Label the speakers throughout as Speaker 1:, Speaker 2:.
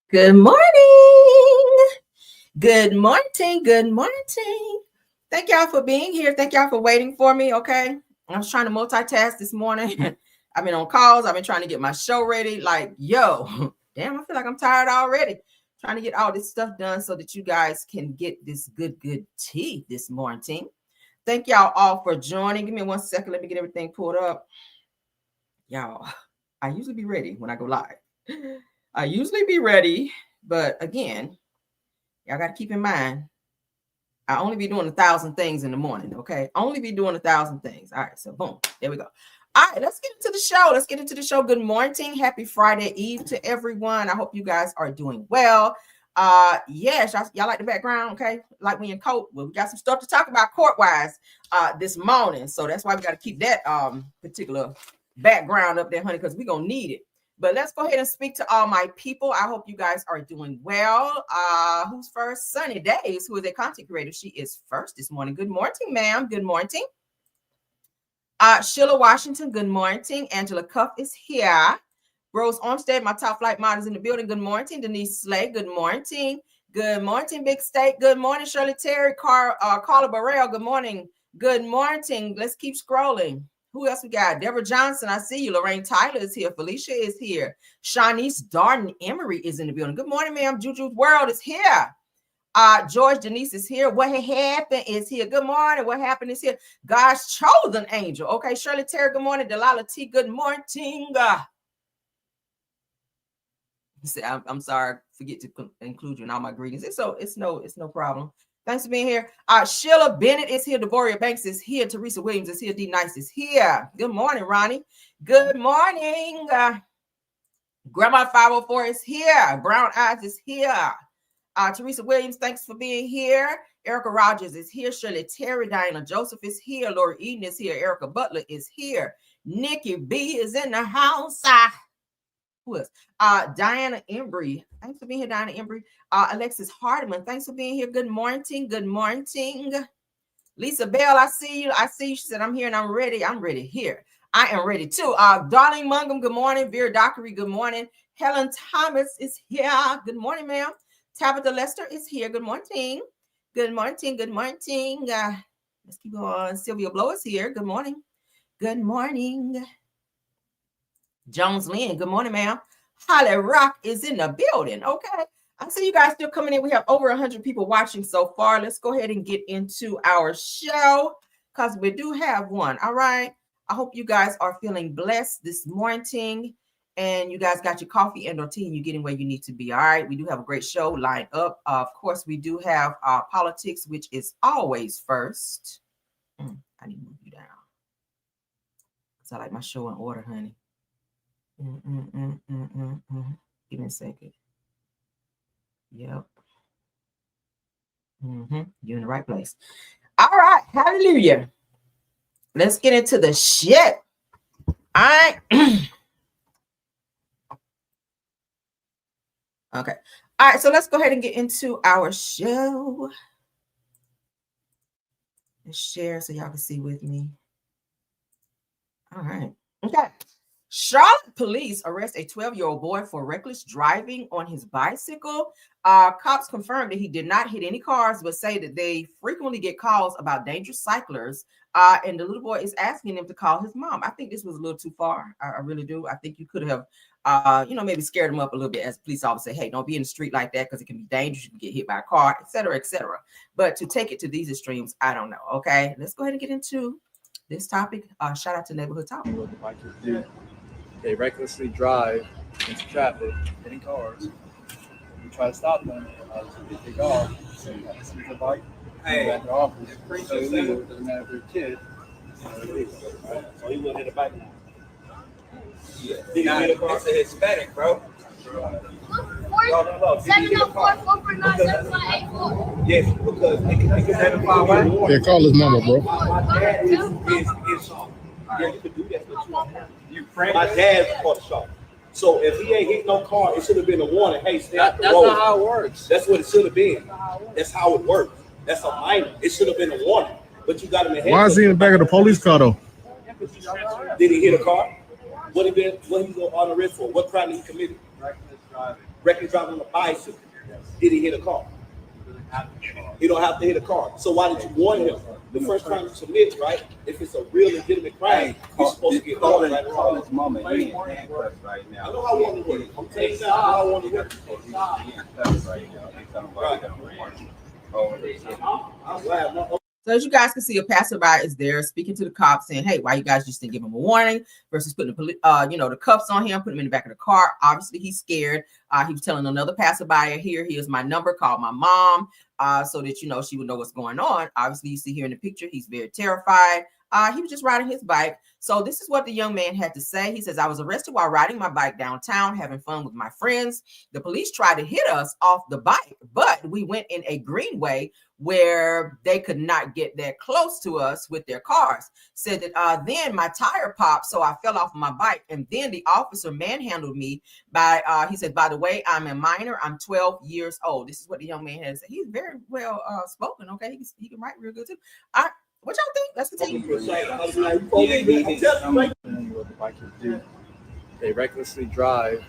Speaker 1: Good morning. Good morning. Good morning. Thank y'all for being here. Thank y'all for waiting for me. Okay. I was trying to multitask this morning. I've been on calls. I've been trying to get my show ready. Like, yo, damn, I feel like I'm tired already. Trying to get all this stuff done so that you guys can get this good tea this morning. Thank y'all all for joining. Give me 1 second. Let me get everything pulled up. Y'all, I usually be ready when I go live. I usually be ready, but again, y'all got to keep in mind, I only be doing 1,000 things in the morning, okay? Only be doing 1,000 things. All right, so boom, there we go. All right, let's get into the show. Good morning. Happy Friday Eve to everyone. I hope you guys are doing well. Yes, y'all like the background, okay? Like we in court. Well, we got some stuff to talk about court-wise this morning, so that's why we got to keep that particular background up there, honey, because we're going to need it. But let's go ahead and speak to all my people. I hope you guys are doing well. Who's first? Sunny Days, who is a content creator. She is first this morning. Good morning, ma'am. Good morning. Sheila Washington, good morning. Angela Cuff is here. Rose Armstead, my top flight models in the building. Good morning. Denise Slay, good morning. Good morning, Big State. Good morning, Shirley Terry. Carla Burrell, good morning. Good morning. Let's keep scrolling. Who else we got? Deborah Johnson, I see you. Lorraine Tyler is here. Felicia is here. Shanice Darden Emery is in the building. Good morning, ma'am. Juju's World is here. George Denise is here. What happened is here. Good morning. What happened is here. God's chosen angel. Okay, Shirley Terry, good morning. Delilah T, good morning. I'm sorry. Forget to include you in all my greetings. It's no problem. Thanks for being here. Sheila Bennett is here. Devoria Banks is here. Teresa Williams is here. D Nice is here. Good morning, Ronnie. Good morning. Grandma 504 is here. Brown Eyes is here. Teresa Williams, thanks for being here. Erica Rogers is here. Shirley Terry, Diana Joseph is here. Lori Eden is here. Erica Butler is here. Nikki B is in the house. Who else? Diana Embry. Thanks for being here, Diana Embry. Alexis Hardiman. Thanks for being here. Good morning. Good morning. Lisa Bell, I see you. She said, I'm here and I'm ready. I'm ready here. I am ready too. Darlene Mungum, good morning. Vera Dockery, good morning. Helen Thomas is here. Good morning, ma'am. Tabitha Lester is here. Good morning. Good morning. Good morning. Let's keep going. Sylvia Blow is here. Good morning. Good morning. Jones Lynn, good morning, ma'am. Holly Rock is in the building. Okay. I see you guys still coming in. We have over 100 people watching so far. Let's go ahead and get into our show because we do have one. All right. I hope you guys are feeling blessed this morning and you guys got your coffee and or tea and you're getting where you need to be. All right. We do have a great show lined up. Of course, we do have politics, which is always first. I need to move you down because I like my show in order, honey. Give me a second. Yep. You're in the right place. All right. Hallelujah. Let's get into the shit. All right. Okay. All right. So let's go ahead and get into our show. Let's share so y'all can see with me. All right. Okay. Charlotte police arrest a 12-year-old boy for reckless driving on his bicycle. Cops confirmed that he did not hit any cars, but say that they frequently get calls about dangerous cyclists. And the little boy is asking them to call his mom. I think this was a little too far. I really do. I think you could have, maybe scared him up a little bit as a police officer. Hey, don't be in the street like that because it can be dangerous. You can get hit by a car, et cetera, et cetera. But to take it to these extremes, I don't know. Okay, let's go ahead and get into this topic. Shout out to Neighborhood Talk.
Speaker 2: What the bikers do. They recklessly drive into traffic, hitting cars. You try to stop them, they take off. So you got to see the bike. Hey, back to office. It's illegal. Doesn't matter if they're a kid. It's illegal, right? So he wouldn't hit a bike now. Yeah. It's a Hispanic, bro. No.
Speaker 3: 704-449-7584.
Speaker 2: Yes, because they can identify what?
Speaker 4: Yeah, call his mama, bro.
Speaker 2: My dad is yeah, you could do that. My dad's caught a shot. So if he ain't hit no car, it should have been a warning. Hey, stay out the road.
Speaker 5: That's not how it works.
Speaker 2: That's what it should have been. That's how it works. That's a minor. It should have been a warning. But you got him in the head.
Speaker 4: Why is he in the back of the police car though?
Speaker 2: Did he hit a car? What he on the arrest for? What crime did he committed?
Speaker 5: Reckless driving. reckless driving on a bicycle. Did he hit a car? He don't have to hit a car. So why did you warn him? The first time you submit, right? If it's a real legitimate crime, you're supposed to get called.
Speaker 6: Call his mama. He in handcuffs right now.
Speaker 5: I know how I want to work. I'm telling you now, I know how I want to work.
Speaker 6: He's in handcuffs right now. They talking about
Speaker 5: I'm glad.
Speaker 1: So as you guys can see, a passerby is there speaking to the cops, saying, "Hey, why you guys just didn't give him a warning?" Versus putting the cuffs on him, putting him in the back of the car. Obviously, he's scared. He was telling another passerby, "Here's my number. Call my mom, so that she would know what's going on." Obviously, you see here in the picture, he's very terrified. He was just riding his bike. So this is what the young man had to say. He says, "I was arrested while riding my bike downtown, having fun with my friends. The police tried to hit us off the bike, but we went in a greenway where they could not get that close to us with their cars." Said that then my tire popped, so I fell off my bike, and then the officer manhandled me by, he said, "By the way, I'm a minor. I'm 12 years old." This is what the young man has said. He's very well spoken. Okay, he can write real good too. What y'all think? Let's continue.
Speaker 2: They recklessly drive.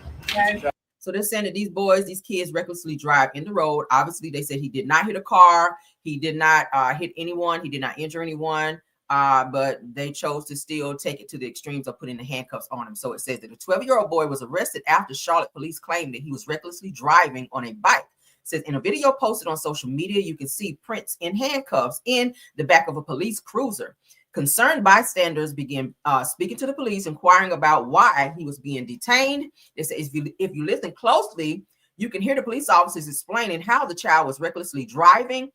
Speaker 1: So they're saying that these kids recklessly drive in the road. Obviously, they said he did not hit a car. He did not hit anyone. He did not injure anyone. But they chose to still take it to the extremes of putting the handcuffs on him. So it says that a 12-year-old boy was arrested after Charlotte police claimed that he was recklessly driving on a bike. Says in a video posted on social media, you can see Prince in handcuffs in the back of a police cruiser. Concerned bystanders began speaking to the police, inquiring about why he was being detained. They say if you listen closely, you can hear the police officers explaining how the child was recklessly driving.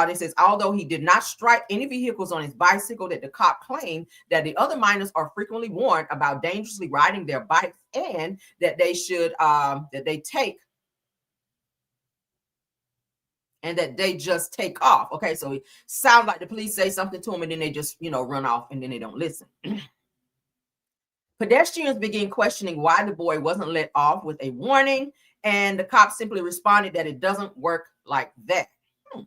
Speaker 1: They says although he did not strike any vehicles on his bicycle, that the cop claimed that the other minors are frequently warned about dangerously riding their bikes, and that they should just take off. Okay, so it sounds like the police say something to him and then they just, run off, and then they don't listen. Pedestrians began questioning why the boy wasn't let off with a warning, and the cops simply responded that it doesn't work like that. All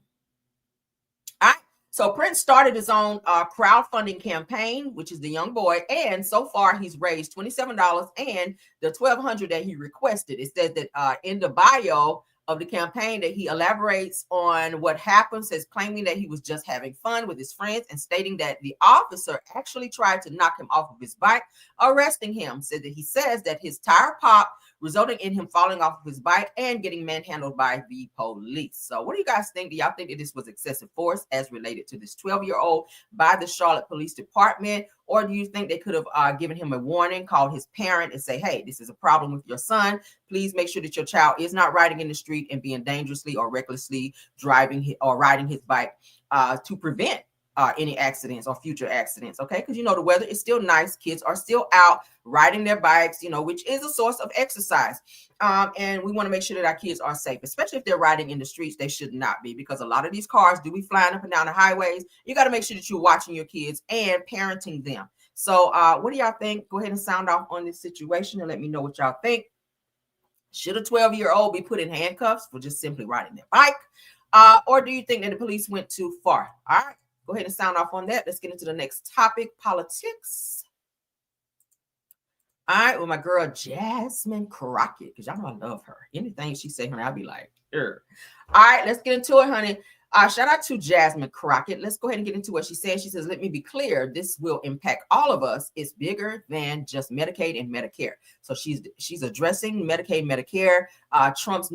Speaker 1: right, so Prince started his own crowdfunding campaign, which is the young boy, and so far he's raised $27 and the $1,200 that he requested. It says that in the bio of the campaign that he elaborates on what happened, says claiming that he was just having fun with his friends and stating that the officer actually tried to knock him off of his bike, arresting him. Said that he says that his tire popped, resulting in him falling off of his bike and getting manhandled by the police. So what do you guys think? Do y'all think that this was excessive force as related to this 12-year-old by the Charlotte Police Department? Or do you think they could have given him a warning, called his parent and say, "Hey, this is a problem with your son. Please make sure that your child is not riding in the street and being dangerously or recklessly driving or riding his bike to prevent any accidents or future accidents." Okay, because the weather is still nice. Kids are still out riding their bikes, which is a source of exercise. And we want to make sure that our kids are safe, especially if they're riding in the streets. They should not be, because a lot of these cars do be flying up and down the highways. You got to make sure that you're watching your kids and parenting them. So what do y'all think? Go ahead and sound off on this situation and let me know what y'all think. Should a 12-year-old be put in handcuffs for just simply riding their bike? Or do you think that the police went too far? All right, go ahead and sound off on that. Let's get into the next topic, politics. All right, well, my girl Jasmine Crockett, because y'all know I love her. Anything she say, honey, I'll be like, sure. All right, let's get into it, honey. Shout out to Jasmine Crockett. Let's go ahead and get into what she said. She says, "Let me be clear. This will impact all of us. It's bigger than just Medicaid and Medicare." So she's addressing Medicaid, Medicare, Trump's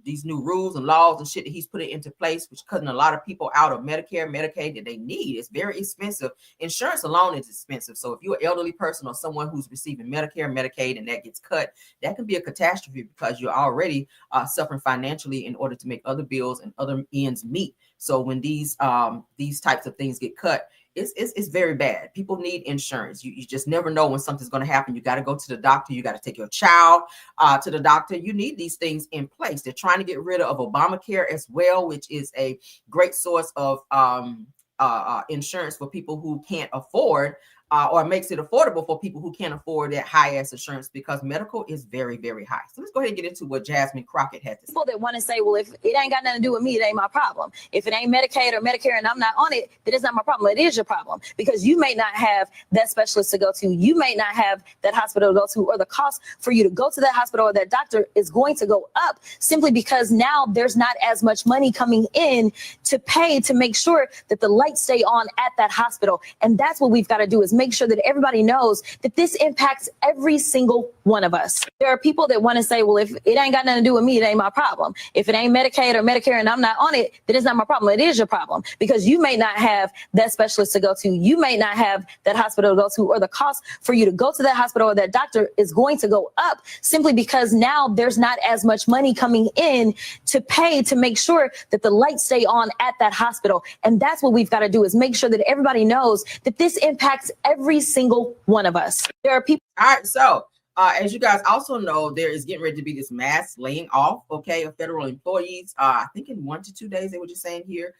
Speaker 1: these new rules and laws and shit that he's putting into place, which cutting a lot of people out of Medicare, Medicaid that they need. It's very expensive. Insurance alone is expensive. So if you're an elderly person or someone who's receiving Medicare, Medicaid, and that gets cut, that can be a catastrophe, because you're already suffering financially in order to make other bills and other ends meet. So when these types of things get cut, it's very bad. People need insurance. You just never know when something's going to happen. You got to go to the doctor. You got to take your child to the doctor. You need these things in place. They're trying to get rid of Obamacare as well, which is a great source of insurance for people who can't afford or makes it affordable for people who can't afford that high-ass insurance, because medical is very, very high. So let's go ahead and get into what Jasmine Crockett had to say.
Speaker 3: People that want to say, well, if it ain't got nothing to do with me, it ain't my problem. If it ain't Medicaid or Medicare and I'm not on it, then it's not my problem. It is your problem, because you may not have that specialist to go to. You may not have that hospital to go to, or the cost for you to go to that hospital or that doctor is going to go up simply because now there's not as much money coming in to pay to make sure that the lights stay on at that hospital. And that's what we've got to do, is make sure that everybody knows that this impacts every single one of us. There are people that want to say, well, if it ain't got nothing to do with me, it ain't my problem. If it ain't Medicaid or Medicare and I'm not on it, then it's not my problem. It is your problem, because you may not have that specialist to go to. You may not have that hospital to go to, or the cost for you to go to that hospital or that doctor is going to go up simply because now there's not as much money coming in to pay to make sure that the lights stay on at that hospital. And that's what we've got to do, is make sure that everybody knows that this impacts every single one of us. There are people.
Speaker 1: All right, so as you guys also know, there is getting ready to be this mass laying off, okay, of federal employees. I think in 1 to 2 days, they were just saying here.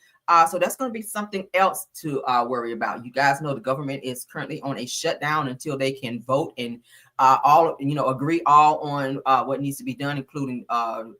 Speaker 1: So that's going to be something else to worry about. You guys know the government is currently on a shutdown until they can vote and agree all on what needs to be done, including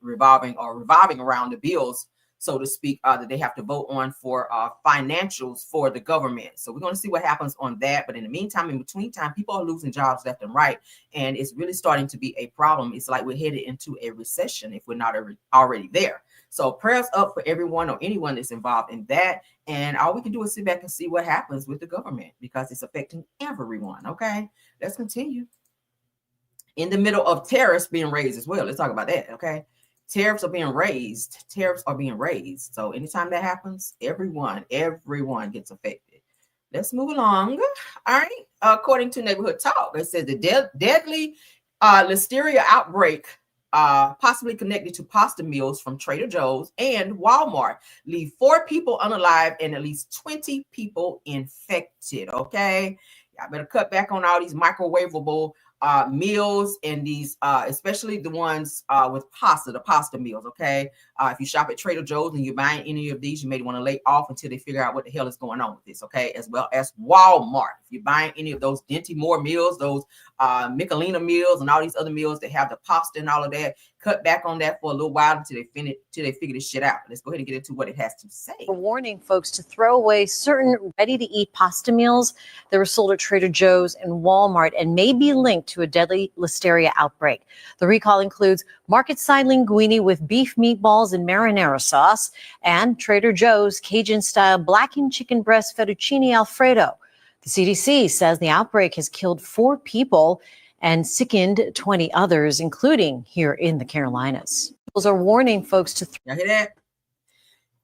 Speaker 1: revolving around the bills, so to speak, that they have to vote on for financials for the government. So we're going to see what happens on that. But in the meantime, in between time, people are losing jobs left and right. And it's really starting to be a problem. It's like we're headed into a recession if we're not already there. So prayers up for everyone or anyone that's involved in that. And all we can do is sit back and see what happens with the government, because it's affecting everyone. Okay, let's continue. In the middle of tariffs being raised as well. Let's talk about that. Okay. Tariffs are being raised. So anytime that happens, everyone gets affected. Let's move along. All right. According to Neighborhood Talk, it says the deadly listeria outbreak, possibly connected to pasta meals from Trader Joe's and Walmart, leave 4 people unalive and at least 20 people infected. Okay. Y'all better cut back on all these microwavable meals, and these especially the ones with the pasta meals. Okay, if you shop at Trader Joe's and you're buying any of these, you may want to lay off until they figure out what the hell is going on with this. Okay, as well as Walmart. If you're buying any of those Dinty Moore meals, those Michelina meals, and all these other meals that have the pasta and all of that, cut back on that for a little while until they figure this shit out. Let's go ahead and get into what it has to say.
Speaker 7: We're warning folks to throw away certain ready-to-eat pasta meals that were sold at Trader Joe's and Walmart and may be linked to a deadly listeria outbreak. The recall includes market-side linguine with beef meatballs and marinara sauce, and Trader Joe's Cajun-style blackened chicken breast fettuccine Alfredo. The CDC says the outbreak has killed 4 people and sickened 20 others, including here in the Carolinas. Those are warning folks to.
Speaker 1: Y'all hear that?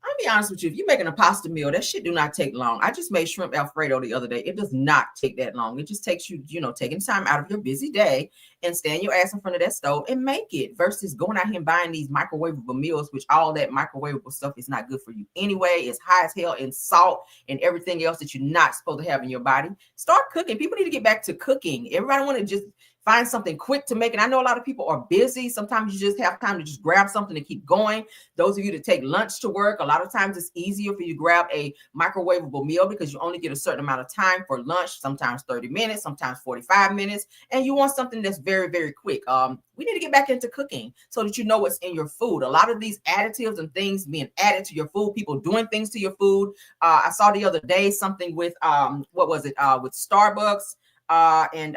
Speaker 1: I'll be honest with you. If you're making a pasta meal, that shit do not take long. I just made shrimp Alfredo the other day. It does not take that long. It just takes you, taking time out of your busy day and stand your ass in front of that stove and make it, versus going out here and buying these microwavable meals, which all that microwavable stuff is not good for you anyway. It's high as hell in salt and everything else that you're not supposed to have in your body. Start cooking. People need to get back to cooking. Everybody want to just find something quick to make. And I know a lot of people are busy. Sometimes you just have time to just grab something to keep going. Those of you that take lunch to work, a lot of times it's easier for you to grab a microwavable meal because you only get a certain amount of time for lunch, sometimes 30 minutes, sometimes 45 minutes. And you want something that's very, very quick. We need to get back into cooking so that you know what's in your food. A lot of these additives and things being added to your food, people doing things to your food. I saw the other day something with, with Starbucks. And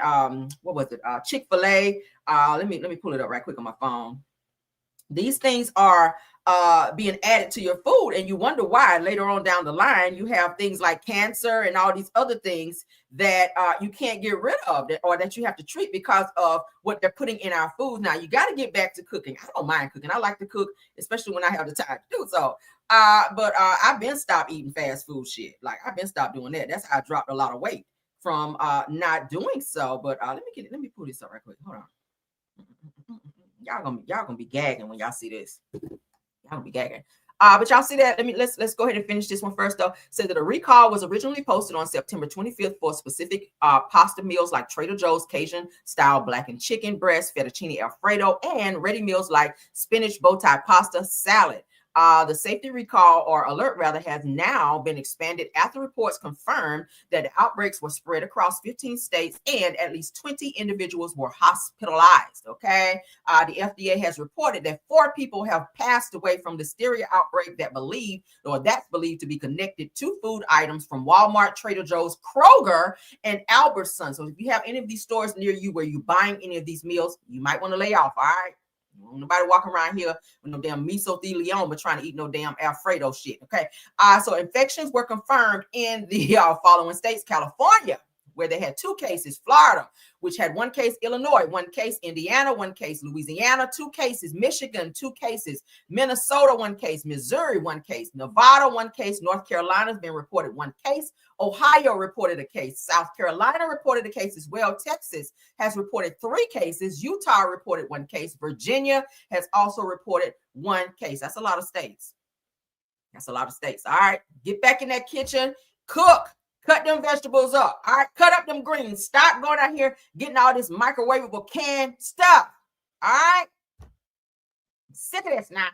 Speaker 1: what was it? Chick-fil-A. Let me pull it up right quick on my phone. These things are being added to your food, and you wonder why later on down the line you have things like cancer and all these other things that you can't get rid of, or that you have to treat because of what they're putting in our food. Now you got to get back to cooking. I don't mind cooking. I like to cook, especially when I have the time to do so. But I've been stopped eating fast food shit. Like I've been stopped doing that. That's how I dropped a lot of weight, from not doing so. But let me pull this up right quick. Hold on. Y'all gonna be gagging when y'all see this. Y'all gonna be gagging. But y'all see that? Let's go ahead and finish this one first though. Said that a recall was originally posted on September 25th for specific pasta meals like Trader Joe's Cajun style blackened chicken breast, fettuccine Alfredo, and ready meals like spinach bow tie pasta salad. The safety recall or alert rather has now been expanded after reports confirmed that the outbreaks were spread across 15 states and at least 20 individuals were hospitalized. Okay. The FDA has reported that 4 people have passed away from the listeria outbreak that's believed to be connected to food items from Walmart, Trader Joe's, Kroger, and Albertsons. So if you have any of these stores near you where you're buying any of these meals, you might want to lay off. All right. Nobody walking around here with no damn mesothelioma trying to eat no damn Alfredo shit. Okay. So infections were confirmed in the following states: California, where they had 2 cases; Florida, which had 1 case; Illinois, 1 case; Indiana, 1 case; Louisiana, 2 cases; Michigan, 2 cases; Minnesota, 1 case; Missouri, 1 case; Nevada, 1 case; North Carolina's been reported 1 case; Ohio reported a case; South Carolina reported a case as well; Texas has reported 3 cases; Utah reported 1 case; Virginia has also reported 1 case. That's a lot of states. That's a lot of states. All right, get back in that kitchen, cook. Cut them vegetables up. All right. Cut up them greens. Stop going out here getting all this microwavable canned stuff. All right. I'm sick of this now.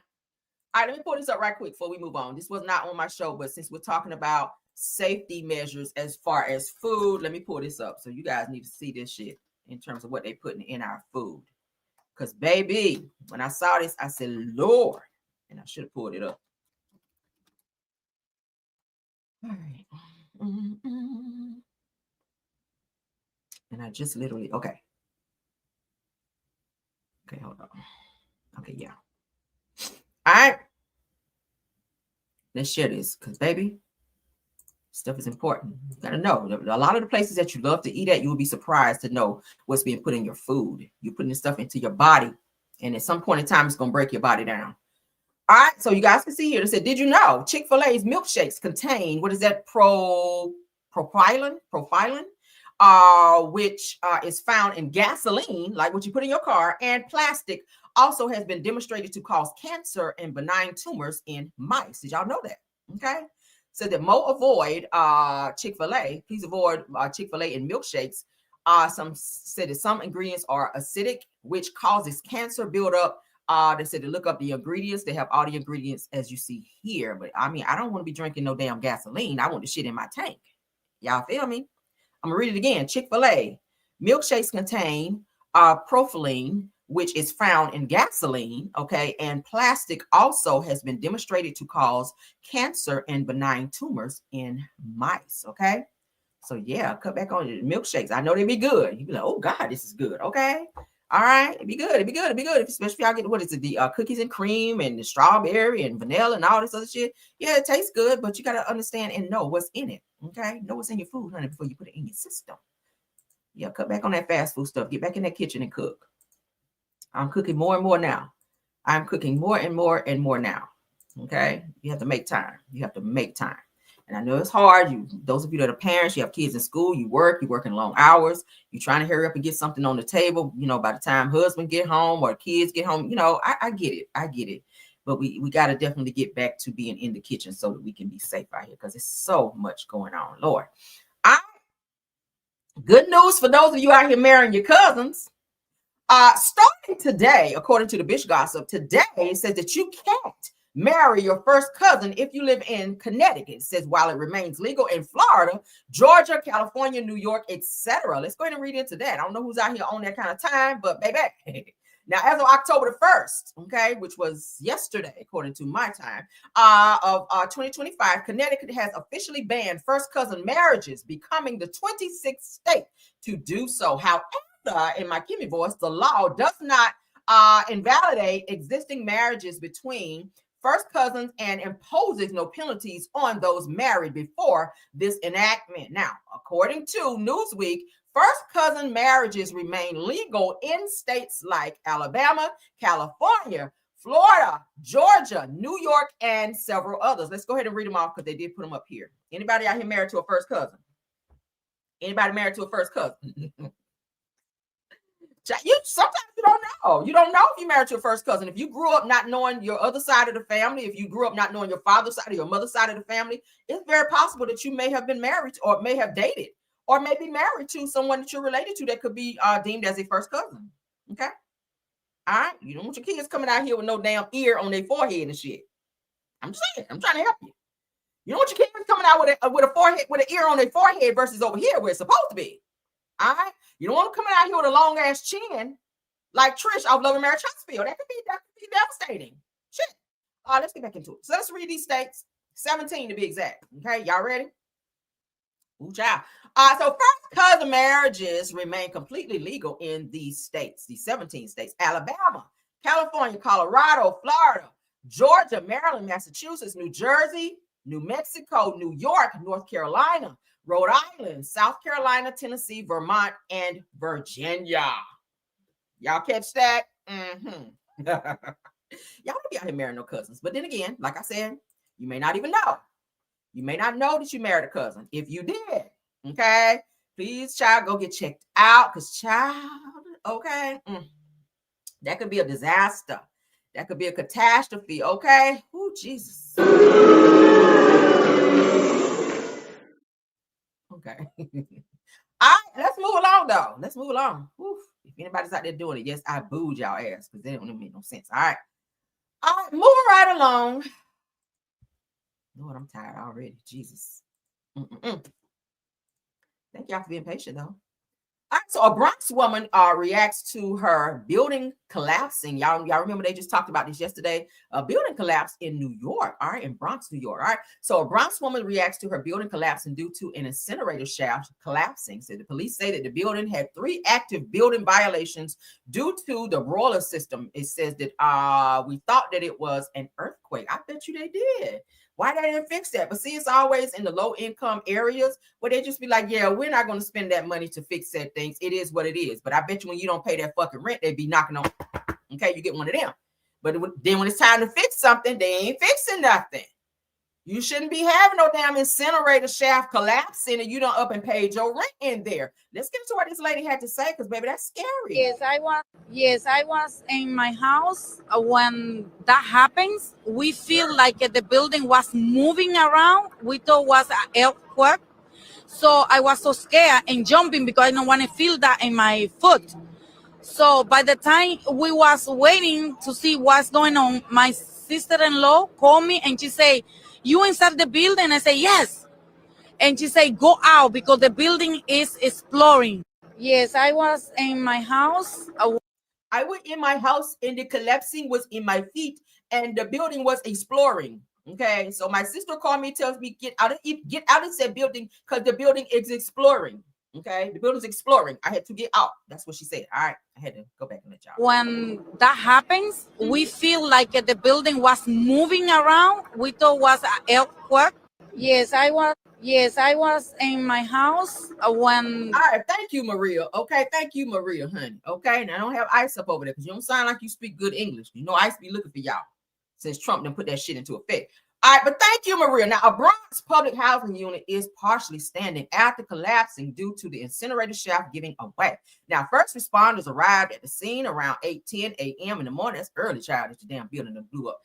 Speaker 1: All right. Let me pull this up right quick before we move on. This was not on my show, but since we're talking about safety measures as far as food, let me pull this up. So you guys need to see this shit in terms of what they're putting in our food. Because, baby, when I saw this, I said, Lord. And I should have pulled it up. All right. And I just literally, okay, hold on. Okay, yeah. All right. Let's share this because, baby, stuff is important. You got to know. A lot of the places that you love to eat at, you will be surprised to know what's being put in your food. You're putting this stuff into your body, and at some point in time, it's going to break your body down. All right, so you guys can see here. They said, did you know Chick-fil-A's milkshakes contain, what is that, propylene, which is found in gasoline, like what you put in your car, and plastic also has been demonstrated to cause cancer and benign tumors in mice. Did y'all know that? Okay. So that avoid Chick-fil-A. Please avoid Chick-fil-A in milkshakes. Some said that some ingredients are acidic, which causes cancer buildup. They said to look up the ingredients. They have all the ingredients as you see here. But I mean, I don't want to be drinking no damn gasoline. I want the shit in my tank. Y'all feel me? I'm gonna read it again. Chick-fil-A milkshakes contain propylene, which is found in gasoline. Okay, and plastic also has been demonstrated to cause cancer and benign tumors in mice. Okay, so yeah, cut back on your milkshakes. I know they be good. You be like, oh God, this is good. Okay. All right, it'd be good. It'd be good. It'd be good. Especially if y'all get, what is it, the cookies and cream and the strawberry and vanilla and all this other shit. Yeah, it tastes good, but you got to understand and know what's in it. Okay, know what's in your food, honey, before you put it in your system. Yeah, cut back on that fast food stuff. Get back in that kitchen and cook. I'm cooking more and more now. I'm cooking more and more and more now. Okay, you have to make time. You have to make time. And I know it's hard. Those of you that are parents, you have kids in school, you're working long hours. You're trying to hurry up and get something on the table. You know, by the time husband get home or kids get home, you know, I get it. I get it. But we got to definitely get back to being in the kitchen so that we can be safe out here because there's so much going on, Lord. Good news for those of you out here marrying your cousins. Starting today, according to the Bish Gossip, today it says that you can't marry your first cousin if you live in Connecticut. It says while it remains legal in Florida, Georgia, California, New York, etc. Let's go ahead and read into that. I don't know who's out here on that kind of time, but baby. Now, as of October the 1st, okay, which was yesterday, according to my time, of 2025, Connecticut has officially banned first cousin marriages, becoming the 26th state to do so. However, in my Kimmy voice, the law does not invalidate existing marriages between first cousins and imposes no penalties on those married before this enactment. Now, according to Newsweek, first cousin marriages remain legal in states like Alabama, California, Florida, Georgia, New York, and several others. Let's go ahead and read them off because they did put them up here. Anybody out here married to a first cousin? Anybody married to a first cousin? Sometimes you don't know. You don't know if you're married to a first cousin. If you grew up not knowing your other side of the family, if you grew up not knowing your father's side or your mother's side of the family, it's very possible that you may have been married or may have dated or may be married to someone that you're related to that could be deemed as a first cousin. Okay? All right? You don't want your kids coming out here with no damn ear on their forehead and shit. I'm just saying. I'm trying to help you. You know what your kids coming out with a forehead, with an ear on their forehead versus over here where it's supposed to be. All right. You don't want to come out here with a long ass chin like Trish off Love and Marriage Hospital. That could be devastating. Shit. All right, let's get back into it. So let's read these states. 17 to be exact. Okay, y'all ready? Ooh, child. So first cousin marriages remain completely legal in these states, these 17 states: Alabama, California, Colorado, Florida, Georgia, Maryland, Massachusetts, New Jersey, New Mexico, New York, North Carolina, Rhode Island, South Carolina, Tennessee, Vermont, and Virginia. Y'all catch that? Mm-hmm. Y'all don't be out here marrying no cousins. But then again, like I said, you may not even know. You may not know that you married a cousin. If you did, okay, please, child, go get checked out. Because, child, okay, that could be a disaster. That could be a catastrophe, okay? Oh, Jesus. Okay. All right, let's move along, though. Let's move along. Whew. If anybody's out there doing it, yes, I booed y'all ass because they don't make no sense. All right. All right, moving right along. Lord, I'm tired already. Jesus. Thank y'all for being patient, though. All right, so a Bronx woman reacts to her building collapsing. Y'all remember they just talked about this yesterday. A building collapsed in New York, all right, in Bronx, New York. All right, so a Bronx woman reacts to her building collapsing due to an incinerator shaft collapsing. So the police say that the building had 3 active building violations due to the broiler system. It says that we thought that it was an earthquake. I bet you they did. Why they didn't fix that? But see, it's always in the low income areas where they just be like, yeah, we're not going to spend that money to fix that things. It is what it is. But I bet you when you don't pay that fucking rent, they be knocking on. Okay, you get one of them. But then when it's time to fix something, they ain't fixing nothing. You shouldn't be having no damn incinerator shaft collapsing and you don't up and paid your rent in there. Let's get to what this lady had to say, because baby, that's scary.
Speaker 8: Yes, I was in my house when that happens. We feel like the building was moving around. We thought it was an earthquake. So I was so scared and jumping because I don't want to feel that in my foot. So by the time we was waiting to see what's going on, my sister-in-law called me and she said, "You inside the building?" I say, "Yes." And she said, "Go out because the building is exploring." Yes, I was in my house.
Speaker 1: I was in my house and the collapsing was in my feet and the building was exploring. Okay, so my sister called me, tells me, get out of said building because the building is exploring. Okay, the building's exploring. I had to get out. That's what she said. All right, I had to go back and let y'all.
Speaker 8: When that happens, we feel like the building was moving around. We thought it was an earthquake. Yes, I was in my house when.
Speaker 1: All right, thank you, Maria. Okay, thank you, Maria, honey. Okay, now I don't have Ice up over there because you don't sound like you speak good English. You know, Ice be looking for y'all since Trump done put that shit into effect. All right, but thank you, Maria. Now, a Bronx public housing unit is partially standing after collapsing due to the incinerator shaft giving away. Now, first responders arrived at the scene around 8:10 a.m. in the morning. That's early, child. It's the damn building that blew up.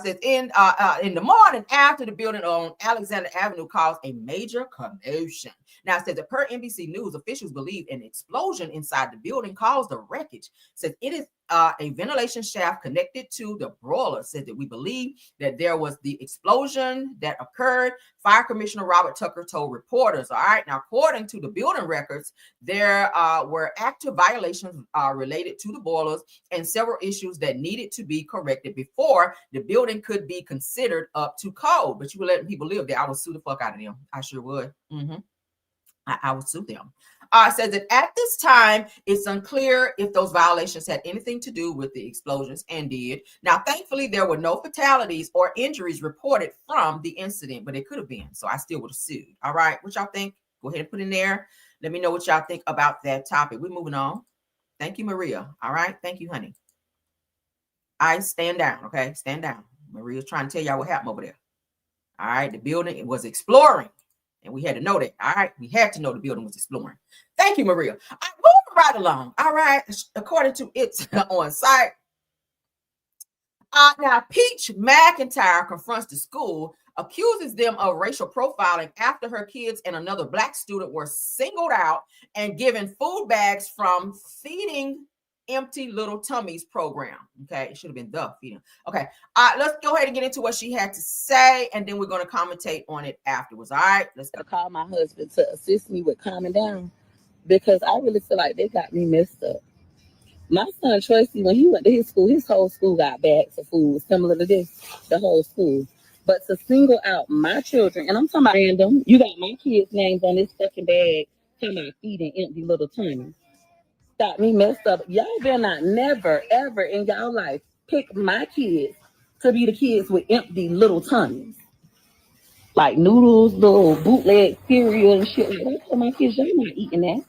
Speaker 1: Says in the morning after the building on Alexander Avenue caused a major commotion. Now, it says that per NBC News, officials believe an explosion inside the building caused the wreckage. Says it is a ventilation shaft connected to the broiler. Said that we believe that there was the explosion that occurred. Fire Commissioner Robert Tucker told reporters. All right. Now, according to the building records, there were active violations related to the boilers and several issues that needed to be corrected before the building could be considered up to code. But you were letting people live there. I would sue the fuck out of them. I sure would. I would sue them. Says that at this time, it's unclear if those violations had anything to do with the explosions and did. Now, thankfully, there were no fatalities or injuries reported from the incident, but it could have been. So I still would have sued. All right. What y'all think? Go ahead and put in there. Let me know what y'all think about that topic. We're moving on. Thank you, Maria. All right. Thank you, honey. I stand down. Okay. Stand down. Maria's trying to tell y'all what happened over there. All right. The building, it was exploring. And we had to know that. All right. We had to know the building was exploring. Thank you, Maria. I moving right along. All right. According to It's on site. Now, Peach McIntyre confronts the school, accuses them of racial profiling after her kids and another Black student were singled out and given food bags from feeding Empty Little Tummies program. Okay, it should have been the feeding. Okay, let's go ahead and get into what she had to say, and then we're going to commentate on it afterwards. All right, let's go.
Speaker 9: Call my husband to assist me with calming down because I really feel like they got me messed up. My son Tracy, when he went to his whole school got bags of food similar to this, the whole school. But to single out my children, and I'm talking about random, you got my kids' names on this fucking bag, talking about feeding empty little tummies. Got me messed up. Y'all better not never, ever in y'all life pick my kids to be the kids with empty little tummies. Like noodles, little bootleg cereal and shit like that. For my kids, y'all not eating that.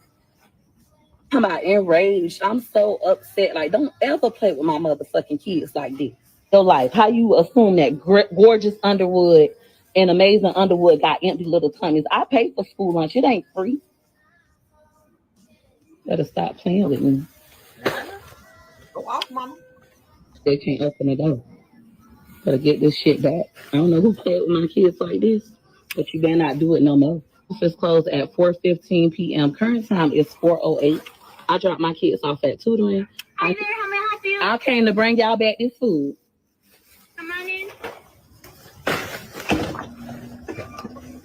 Speaker 9: I'm out enraged. I'm so upset. Like, don't ever play with my motherfucking kids like this. Your life. How you assume that gorgeous Underwood and amazing Underwood got empty little tummies? I pay for school lunch. It ain't free. Better stop playing with me.
Speaker 1: Go off, mama.
Speaker 9: They can't open the door. Better get this shit back. I don't know who played with my kids like this, but you better not do it no more. Office closed at 4:15 p.m. Current time is 4:08. I dropped my kids off at tutoring.
Speaker 10: Hi there, how may I help you?
Speaker 9: I came to bring y'all back this food.
Speaker 10: Come on in.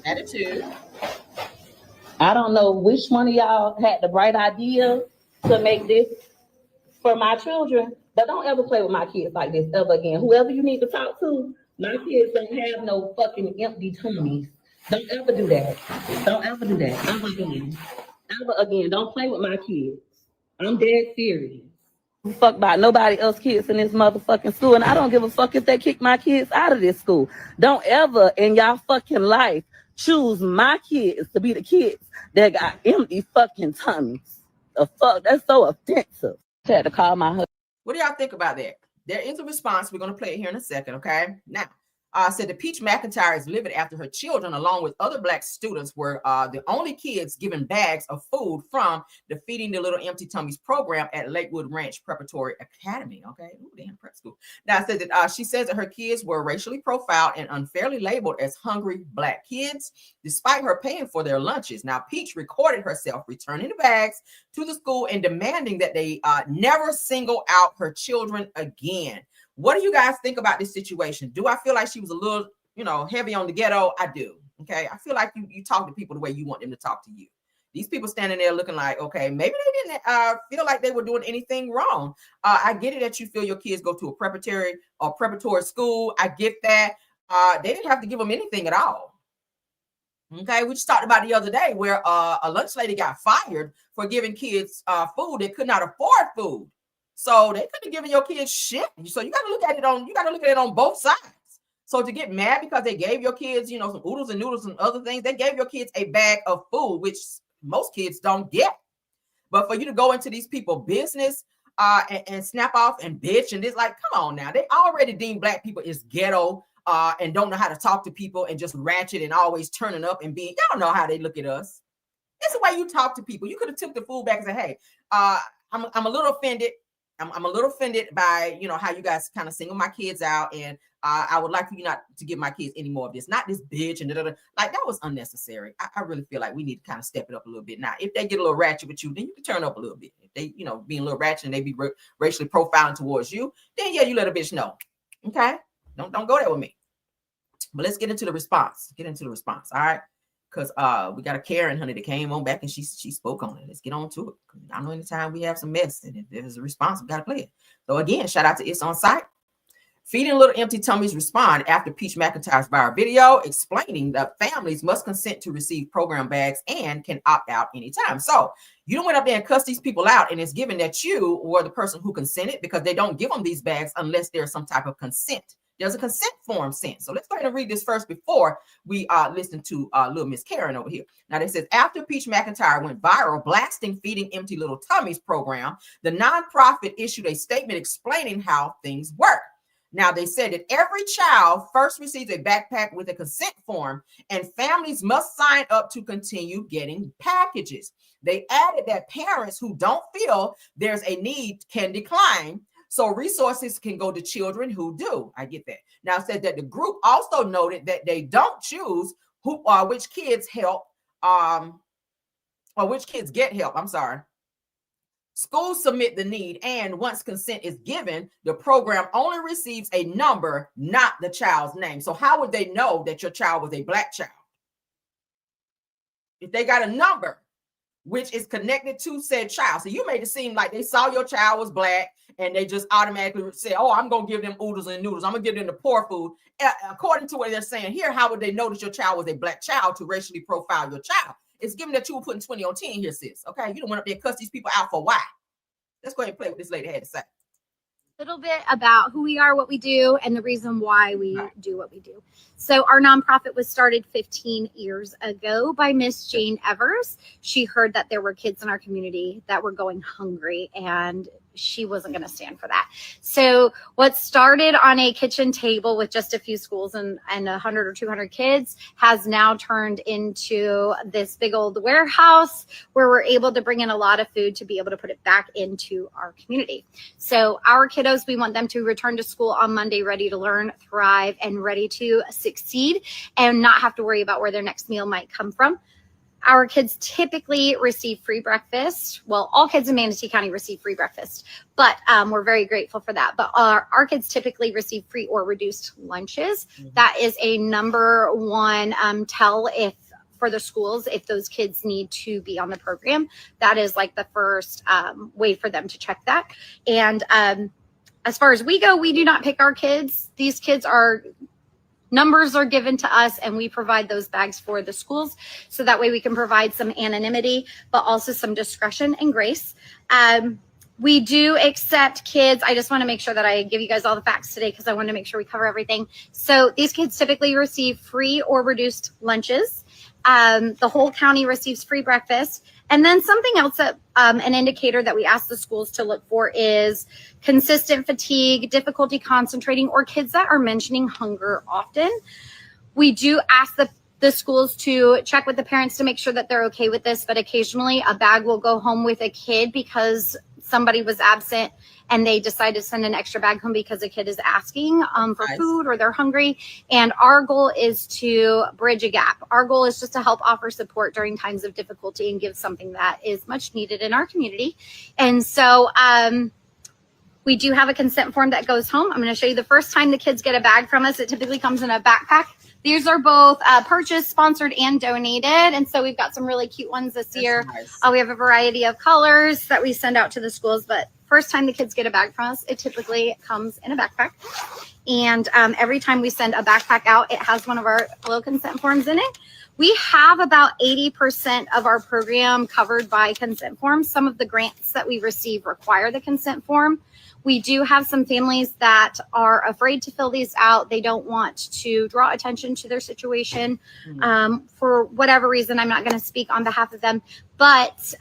Speaker 1: Attitude.
Speaker 9: I don't know which one of y'all had the bright idea to make this for my children, but don't ever play with my kids like this ever again. Whoever you need to talk to, my kids don't have no fucking empty tummies. Don't ever do that. Don't ever do that. Ever again. Ever again. Don't play with my kids. I'm dead serious. Fuck about nobody else kids in this motherfucking school, and I don't give a fuck if they kick my kids out of this school. Don't ever in y'all fucking life choose my kids to be the kids that got empty fucking tummies. The fuck? That's so offensive. I had to call my husband.
Speaker 1: What do y'all think about that? There is a response. We're going to play it here in a second, okay? Now, said that Peach McIntyre is livid after her children, along with other Black students, were the only kids given bags of food from the Feeding the Little Empty Tummies program at Lakewood Ranch Preparatory Academy. Okay, ooh, damn, prep school. Now, said that she says that her kids were racially profiled and unfairly labeled as hungry Black kids, despite her paying for their lunches. Now, Peach recorded herself returning the bags to the school and demanding that they never single out her children again. What do you guys think about this situation? Do I feel like she was a little, heavy on the ghetto? I do. Okay. I feel like you talk to people the way you want them to talk to you. These people standing there looking like, okay, maybe they didn't feel like they were doing anything wrong. I get it that you feel your kids go to a preparatory school. I get that. They didn't have to give them anything at all. Okay. We just talked about the other day where a lunch lady got fired for giving kids food. They could not afford food. So they could have given your kids shit. So you got to look at it on both sides. So to get mad because they gave your kids, some oodles and noodles and other things, they gave your kids a bag of food, which most kids don't get. But for you to go into these people's business and snap off and bitch, and it's like, come on now, they already deem Black people as ghetto and don't know how to talk to people and just ratchet and always turning up and being, y'all know how they look at us. It's the way you talk to people. You could have took the food back and said, hey, I'm a little offended. I'm a little offended by, how you guys kind of single my kids out. And I would like for you not to give my kids any more of this, not this bitch. And like, that was unnecessary. I really feel like we need to kind of step it up a little bit. Now, if they get a little ratchet with you, then you can turn up a little bit. If they, being a little ratchet and they be racially profiling towards you, then yeah, you let a bitch know. Okay. Don't go there with me. But let's get into the response. All right. Because we got a Karen, honey, that came on back and she spoke on it. Let's get on to it. I know anytime we have some mess and if there's a response, we got to play it. So again, shout out to It's On Site. Feeding Little Empty Tummies respond after Peach McIntyre's viral video explaining that families must consent to receive program bags and can opt out anytime. So you don't went up there and cuss these people out, and it's given that you were the person who consented because they don't give them these bags unless there's some type of consent. There's a consent form sent. So let's go ahead and read this first before we listen to little Miss Karen over here. Now, it says, after Peach McIntyre went viral blasting Feeding Empty Little Tummies program, the nonprofit issued a statement explaining how things work. Now, they said that every child first receives a backpack with a consent form, and families must sign up to continue getting packages. They added that parents who don't feel there's a need can decline, so resources can go to children who do. I get that. Now, it said that the group also noted that they don't choose which kids help, or which kids get help. I'm sorry. Schools submit the need, and once consent is given, the program only receives a number, not the child's name. So how would they know that your child was a Black child? If they got a number which is connected to said child. So you made it seem like they saw your child was Black and they just automatically say, oh, I'm going to give them oodles and noodles. I'm going to give them the poor food. According to what they're saying here, how would they know that your child was a Black child to racially profile your child? It's given that you were putting 20 on 10 here, sis. Okay, you don't want to cuss these people out for why. Let's go ahead and play what this lady had to say.
Speaker 11: Little bit about who we are, what we do, and the reason why we do what we do. So our nonprofit was started 15 years ago by Miss Jane Evers. She heard that there were kids in our community that were going hungry, and she wasn't going to stand for that. So what started on a kitchen table with just a few schools and 100 or 200 kids has now turned into this big old warehouse where we're able to bring in a lot of food to be able to put it back into our community. So our kiddos, we want them to return to school on Monday ready to learn, thrive, and ready to succeed and not have to worry about where their next meal might come from. Our kids typically receive free breakfast. Well, all kids in Manatee County receive free breakfast, but we're very grateful for that. But our kids typically receive free or reduced lunches. Mm-hmm. That is a number one tell for the schools, if those kids need to be on the program. That is like the first way for them to check that. And as far as we go, we do not pick our kids. These kids numbers are given to us, and we provide those bags for the schools. So that way we can provide some anonymity, but also some discretion and grace. We do accept kids. I just want to make sure that I give you guys all the facts today because I want to make sure we cover everything. So these kids typically receive free or reduced lunches. The whole county receives free breakfast. And then something else that an indicator that we ask the schools to look for is consistent fatigue, difficulty concentrating, or kids that are mentioning hunger often. We do ask the schools to check with the parents to make sure that they're okay with this, but occasionally a bag will go home with a kid because somebody was absent and they decide to send an extra bag home because a kid is asking for food or they're hungry. And our goal is to bridge a gap. Our goal is just to help offer support during times of difficulty and give something that is much needed in our community. And so we do have a consent form that goes home. I'm going to show you the first time the kids get a bag from us. It typically comes in a backpack. These are both purchased, sponsored, and donated. And so we've got some really cute ones this year. Nice. We have a variety of colors that we send out to the schools. But first time the kids get a bag from us, it typically comes in a backpack. And every time we send a backpack out, it has one of our little consent forms in it. We have about 80% of our program covered by consent forms. Some of the grants that we receive require the consent form. We do have some families that are afraid to fill these out. They don't want to draw attention to their situation for whatever reason. I'm not going to speak on behalf of them, but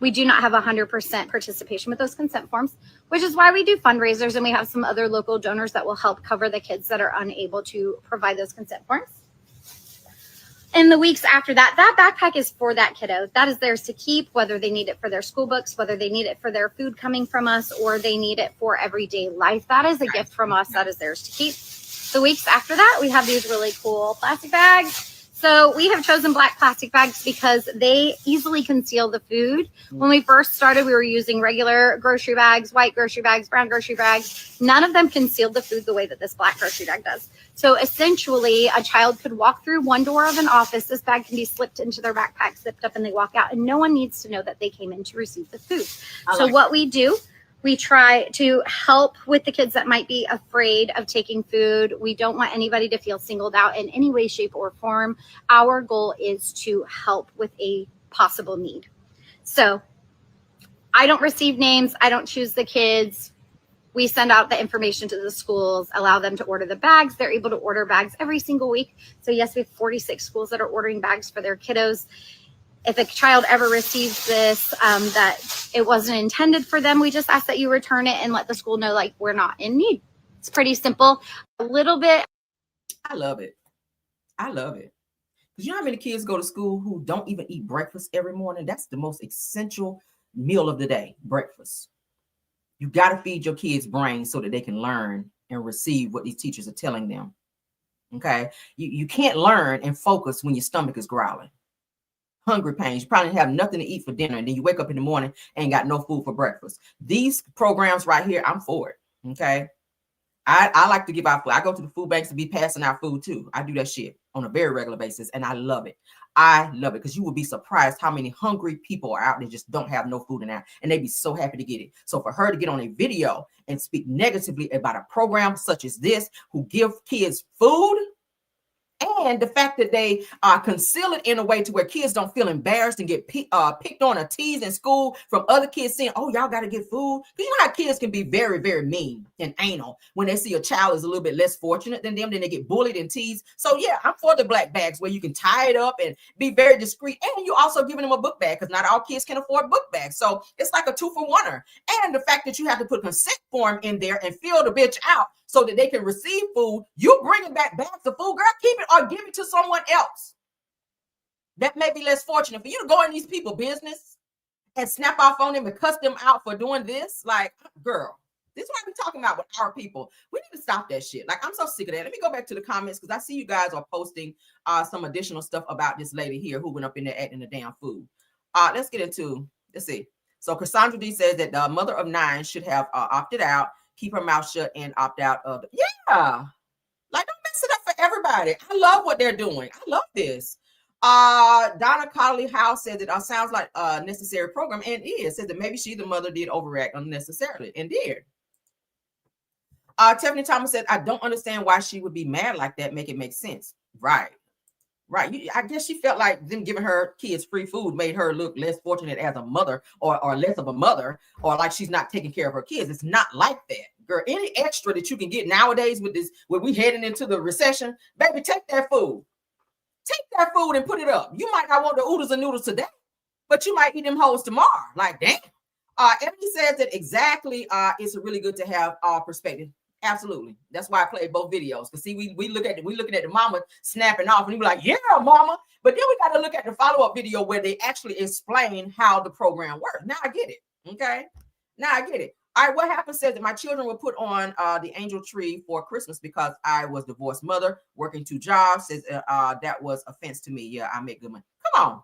Speaker 11: we do not have 100% participation with those consent forms, which is why we do fundraisers, and we have some other local donors that will help cover the kids that are unable to provide those consent forms. In the weeks after that, that backpack is for that kiddo. That is theirs to keep, whether they need it for their school books, whether they need it for their food coming from us, or they need it for everyday life. That is a gift from us. That is theirs to keep. The weeks after that, we have these really cool plastic bags. So we have chosen black plastic bags because they easily conceal the food. When we first started, we were using regular grocery bags, white grocery bags, brown grocery bags. None of them concealed the food the way that this black grocery bag does. So essentially, a child could walk through one door of an office. This bag can be slipped into their backpack, zipped up, and they walk out. And no one needs to know that they came in to receive the food. So what we do, we try to help with the kids that might be afraid of taking food. We don't want anybody to feel singled out in any way, shape, or form. Our goal is to help with a possible need. So I don't receive names. I don't choose the kids. We send out the information to the schools, allow them to order the bags. They're able to order bags every single week. So yes, we have 46 schools that are ordering bags for their kiddos. If a child ever receives this, that it wasn't intended for them, we just ask that you return it and let the school know, like, we're not in need. It's pretty simple. A little bit.
Speaker 1: I love it. I love it. Because you know how many kids go to school who don't even eat breakfast every morning? That's the most essential meal of the day, breakfast. You got to feed your kids' brains so that they can learn and receive what these teachers are telling them. Okay? You can't learn and focus when your stomach is growling. hungry pains. You probably have nothing to eat for dinner, and then you wake up in the morning and got no food for breakfast. These programs right here, I'm for it. Okay. I like to give out food. I go to the food banks to be passing out food too. I do that shit on a very regular basis, and I love it. I love it because you will be surprised how many hungry people are out there just don't have no food in there, and they'd be so happy to get it. So for her to get on a video and speak negatively about a program such as this, who give kids food, and the fact that they conceal it in a way to where kids don't feel embarrassed and get picked on or teased in school from other kids saying, oh, y'all got to get food. You know how kids can be very, very mean and anal when they see a child is a little bit less fortunate than them, then they get bullied and teased. So yeah, I'm for the black bags where you can tie it up and be very discreet. And you also giving them a book bag because not all kids can afford book bags. So it's like a 2-for-1. And the fact that you have to put consent form in there and fill the bitch out so that they can receive food, you bringing back bags of food, girl, keep it or give it to someone else that may be less fortunate. For you to go in these people's business and snap off on them and cuss them out for doing this, like, girl, this is what I'm talking about with our people. We need to stop that shit. Like, I'm so sick of that. Let me go back to the comments because I see you guys are posting some additional stuff about this lady here who went up in there acting the damn food. Let's get into, let's see. So Cassandra D says that the mother of 9 should have opted out, keep her mouth shut, and opt out of it. Yeah. Like, don't mess it up for everybody. I love what they're doing. I love this. Donna Colley House says it sounds like a necessary program, and it is. Says that maybe she, the mother, did overreact unnecessarily and did. Tiffany Thomas said, I don't understand why she would be mad like that. Make it make sense. Right. I guess she felt like them giving her kids free food made her look less fortunate as a mother or less of a mother, or like she's not taking care of her kids. It's not like that, girl. Any extra that you can get nowadays with this, when we heading into the recession, baby, take that food. Take that food and put it up. You might not want the oodles and noodles today, but you might eat them hoes tomorrow. Like, damn. Emily says that exactly. It's really good to have perspective. Absolutely. That's why I played both videos. Because see, we looking at the mama snapping off, and we be like, yeah, mama. But then we got to look at the follow-up video where they actually explain how the program works. Now I get it. Okay. Now I get it. All right. What happened says that my children were put on the angel tree for Christmas because I was a divorced mother working 2 jobs. Says that was offense to me. Yeah, I make good money. Come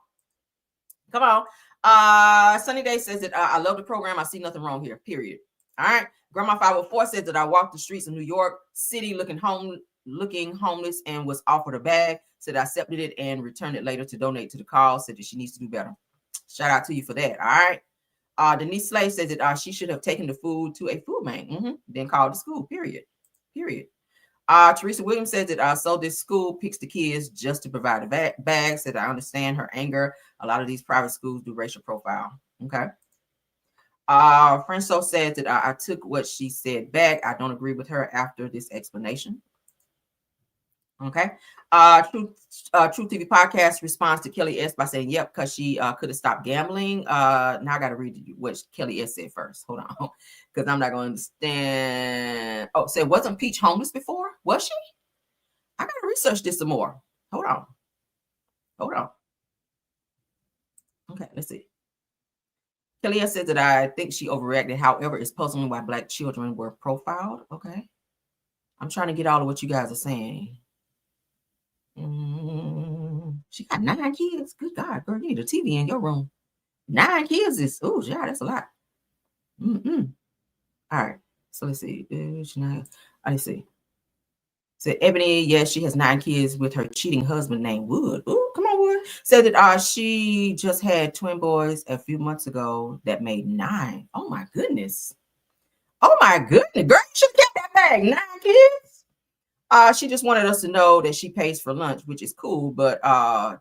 Speaker 1: on. Sunny Day says that I love the program. I see nothing wrong here. Period. All right. Grandma 504 says that I walked the streets of New York City looking homeless and was offered a bag. Said I accepted it and returned it later to donate to the cause. Said that she needs to do better. Shout out to you for that. All right. Denise Slade says that she should have taken the food to a food bank. Then called the school. Period. Teresa Williams says that so this school picks the kids just to provide a bag. Said I understand her anger. A lot of these private schools do racial profile. Okay. Franco says that I took what she said back. I don't agree with her after this explanation. Okay. True TV Podcast responds to Kelly S by saying, yep, because she could have stopped gambling. Now I got to read what Kelly S said first. Hold on, because I'm not going to understand. Oh, said, wasn't Peach homeless before? Was she? I got to research this some more. Hold on. Okay, let's see. Kelly S said that I think she overreacted. However, it's puzzling why Black children were profiled. Okay. I'm trying to get all of what you guys are saying. She got 9 kids. Good God, girl, you need a TV in your room. 9 kids is, oh, yeah, that's a lot. All right. So let's see. Let's see. Said Ebony, yes, she has 9 kids with her cheating husband named Wood. Ooh, come on, Wood. Said that she just had twin boys a few months ago that made 9. Oh my goodness. Girl, you should have kept that bag. 9 kids. She just wanted us to know that she pays for lunch, which is cool, but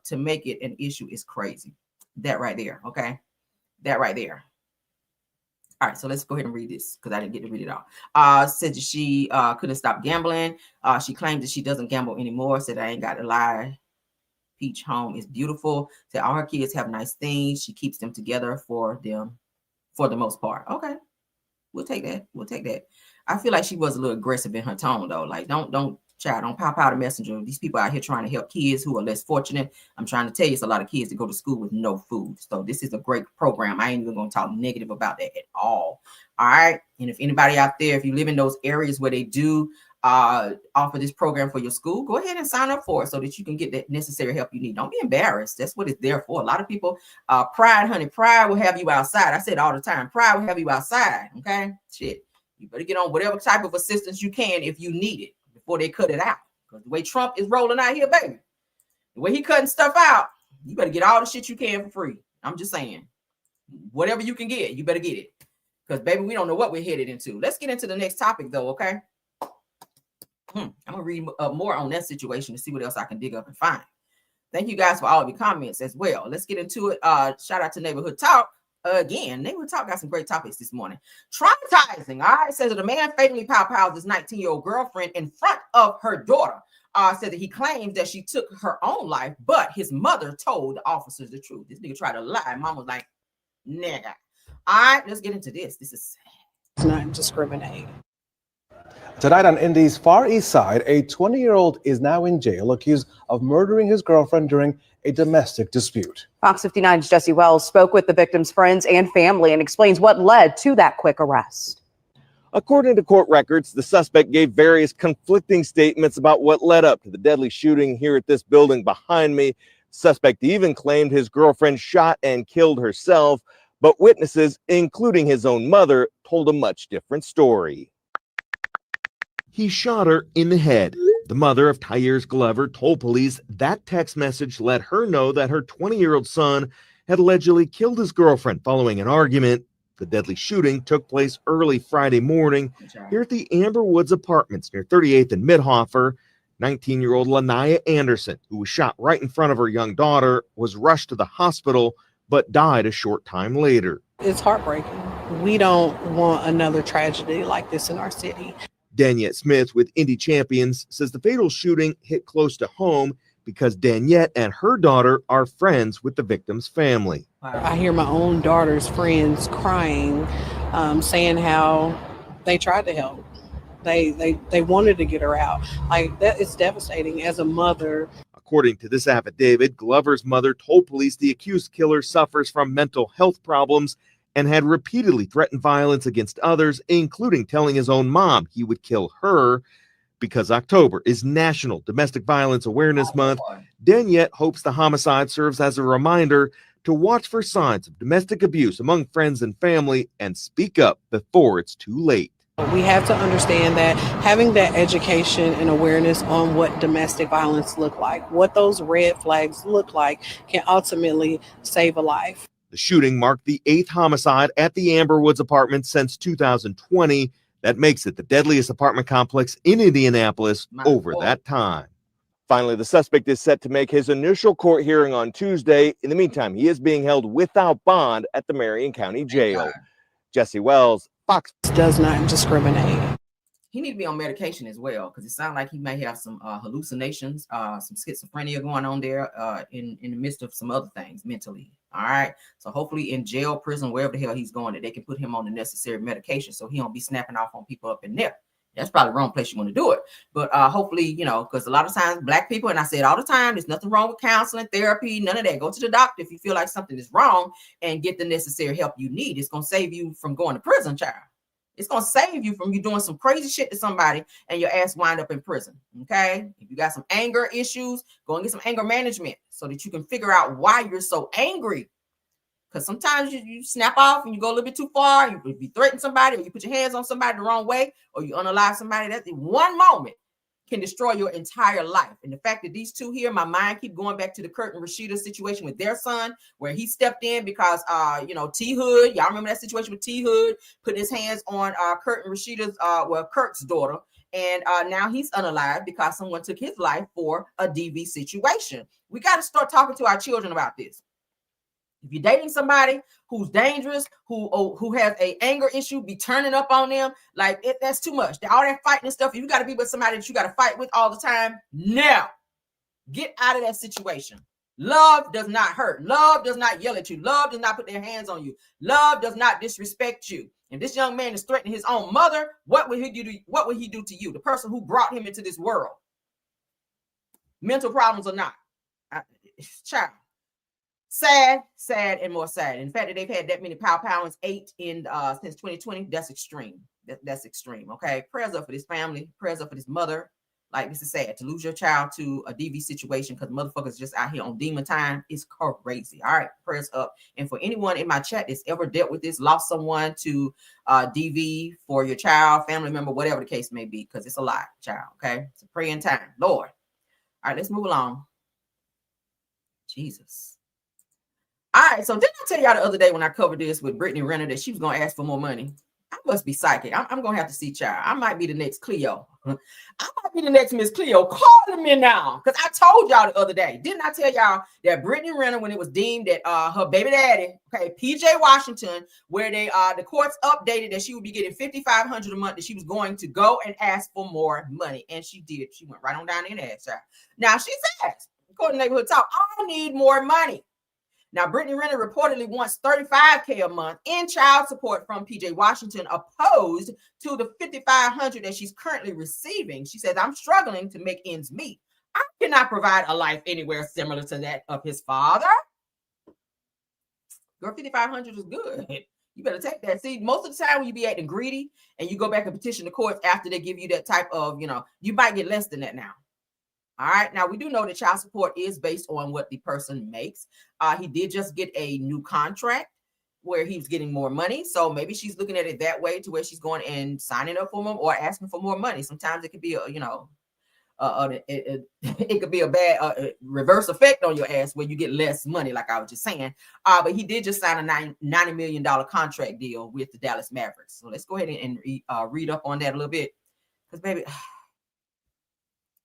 Speaker 1: to make it an issue is crazy. That right there. Okay. That right there. All right, so let's go ahead and read this because I didn't get to read it all. Said that she couldn't stop gambling. She claimed that she doesn't gamble anymore. Said I ain't got to lie. Peach home is beautiful. Said all her kids have nice things. She keeps them together for them for the most part. Okay, we'll take that. I feel like she was a little aggressive in her tone though. Like don't pop out a messenger. These people out here trying to help kids who are less fortunate. I'm trying to tell you, it's a lot of kids that go to school with no food. So this is a great program. I ain't even going to talk negative about that at all. All right. And if anybody out there, if you live in those areas where they do offer this program for your school, go ahead and sign up for it so that you can get the necessary help you need. Don't be embarrassed. That's what it's there for. A lot of people, pride, honey, pride will have you outside. I said all the time, pride will have you outside. Okay, shit. You better get on whatever type of assistance you can if you need it before they cut it out. Because the way Trump is rolling out here, baby, the way he cutting stuff out, you better get all the shit you can for free. I'm just saying, whatever you can get, you better get it. Because, baby, we don't know what we're headed into. Let's get into the next topic, though, okay? I'm going to read more on that situation to see what else I can dig up and find. Thank you guys for all of your comments as well. Let's get into it. Shout out to Neighborhood Talk. Again, Neighborhood Talk got some great topics this morning. Traumatizing. All right. Says that a man fatally pow-pows his 19-year-old girlfriend in front of her daughter. Said that he claims that she took her own life, but his mother told the officers the truth. This nigga tried to lie. Mom was like, nigga. All right, let's get into this. This is sad.
Speaker 12: It's not discriminating.
Speaker 13: Tonight on Indy's Far East Side, a 20-year-old is now in jail accused of murdering his girlfriend during a domestic dispute.
Speaker 14: Fox 59's Jesse Wells spoke with the victim's friends and family and explains what led to that quick arrest.
Speaker 15: According to court records, the suspect gave various conflicting statements about what led up to the deadly shooting here at this building behind me. Suspect even claimed his girlfriend shot and killed herself, but witnesses, including his own mother, told a much different story.
Speaker 16: He shot her in the head. The mother of Tyers Glover told police that text message let her know that her 20-year-old son had allegedly killed his girlfriend following an argument. The deadly shooting took place early Friday morning here at the Amber Woods Apartments near 38th and Midhofer. 19-year-old Lanaya Anderson, who was shot right in front of her young daughter, was rushed to the hospital but died a short time later.
Speaker 12: It's heartbreaking. We don't want another tragedy like this in our city.
Speaker 16: Daniette Smith with Indy Champions says the fatal shooting hit close to home because Daniette and her daughter are friends with the victim's family.
Speaker 12: I hear my own daughter's friends crying, saying how they tried to help. They wanted to get her out. Like, that is devastating as a mother.
Speaker 16: According to this affidavit, Glover's mother told police the accused killer suffers from mental health problems and had repeatedly threatened violence against others, including telling his own mom he would kill her. Because October is National Domestic Violence Awareness Month, Daniette hopes the homicide serves as a reminder to watch for signs of domestic abuse among friends and family and speak up before it's too late.
Speaker 12: We have to understand that having that education and awareness on what domestic violence look like, what those red flags look like, can ultimately save a life.
Speaker 16: The shooting marked the 8th homicide at the Amber Woods apartment since 2020. That makes it the deadliest apartment complex in Indianapolis over that time.
Speaker 15: Finally, the suspect is set to make his initial court hearing on Tuesday. In the meantime, he is being held without bond at the Marion County Jail. Jesse Wells, Fox.
Speaker 12: Does not discriminate.
Speaker 1: He need to be on medication as well, because it sounds like he may have some hallucinations, some schizophrenia going on there in the midst of some other things mentally. All right. So hopefully in jail, prison, wherever the hell he's going, that they can put him on the necessary medication so he don't be snapping off on people up in there. That's probably the wrong place you want to do it. But hopefully, you know, because a lot of times Black people, and I say it all the time, there's nothing wrong with counseling, therapy, none of that. Go to the doctor if you feel like something is wrong and get the necessary help you need. It's going to save you from going to prison, child. It's going to save you from you doing some crazy shit to somebody and your ass wind up in prison. Okay. If you got some anger issues, go and get some anger management so that you can figure out why you're so angry. Because sometimes you snap off and you go a little bit too far. You threaten somebody, or you put your hands on somebody the wrong way, or you unalive somebody. That in one moment can destroy your entire life. And the fact that these two here, my mind keep going back to the Kurt and Rashida situation with their son, where he stepped in because T Hood, y'all remember that situation with T Hood putting his hands on Kurt and Rashida's Kurt's daughter, and now he's unalive because someone took his life for a DV situation. We got to start talking to our children about this. If you're dating somebody who's dangerous, who has an anger issue, be turning up on them, like that's too much. All that fighting and stuff, you got to be with somebody that you got to fight with all the time. Now, get out of that situation. Love does not hurt. Love does not yell at you. Love does not put their hands on you. Love does not disrespect you. And this young man is threatening his own mother. What would he do? What would he do to you? The person who brought him into this world. Mental problems or not, child. Sad, and more sad. In fact, that they've had that many pow-powings, 8 in since 2020, that's extreme. That's extreme. Okay, prayers up for this family. Prayers up for this mother. Like, this is sad to lose your child to a DV situation because motherfuckers just out here on demon time is crazy. All right, prayers up. And for anyone in my chat that's ever dealt with this, lost someone to DV for your child, family member, whatever the case may be, because it's a lot, child. Okay, it's a praying time, Lord. All right, let's move along. Jesus. All right, so didn't I tell y'all the other day when I covered this with Brittany Renner that she was going to ask for more money? I must be psychic. I'm going to have to see child. I might be the next Cleo. I might be the next Miss Cleo. Calling me now, because I told y'all the other day. Didn't I tell y'all that Brittany Renner, when it was deemed that her baby daddy, okay, PJ Washington, where the courts updated that she would be getting $5,500 a month, that she was going to go and ask for more money. And she did. She went right on down there and asked her. Now she says, according to Neighborhood Talk, I need more money. Now, Brittany Renner reportedly wants $35K a month in child support from PJ Washington, opposed to the $5,500 that she's currently receiving. She says, I'm struggling to make ends meet. I cannot provide a life anywhere similar to that of his father. Your $5,500 is good. You better take that. See, most of the time when you be acting greedy and you go back and petition the courts after they give you that type of, you might get less than that now. All right. Now, we do know that child support is based on what the person makes. He did just get a new contract where he was getting more money. So maybe she's looking at it that way, to where she's going and signing up for more or asking for more money. Sometimes it could be it could be a bad reverse effect on your ass where you get less money, like I was just saying. But he did just sign a $90 million contract deal with the Dallas Mavericks. So let's go ahead and read up on that a little bit. Because, baby,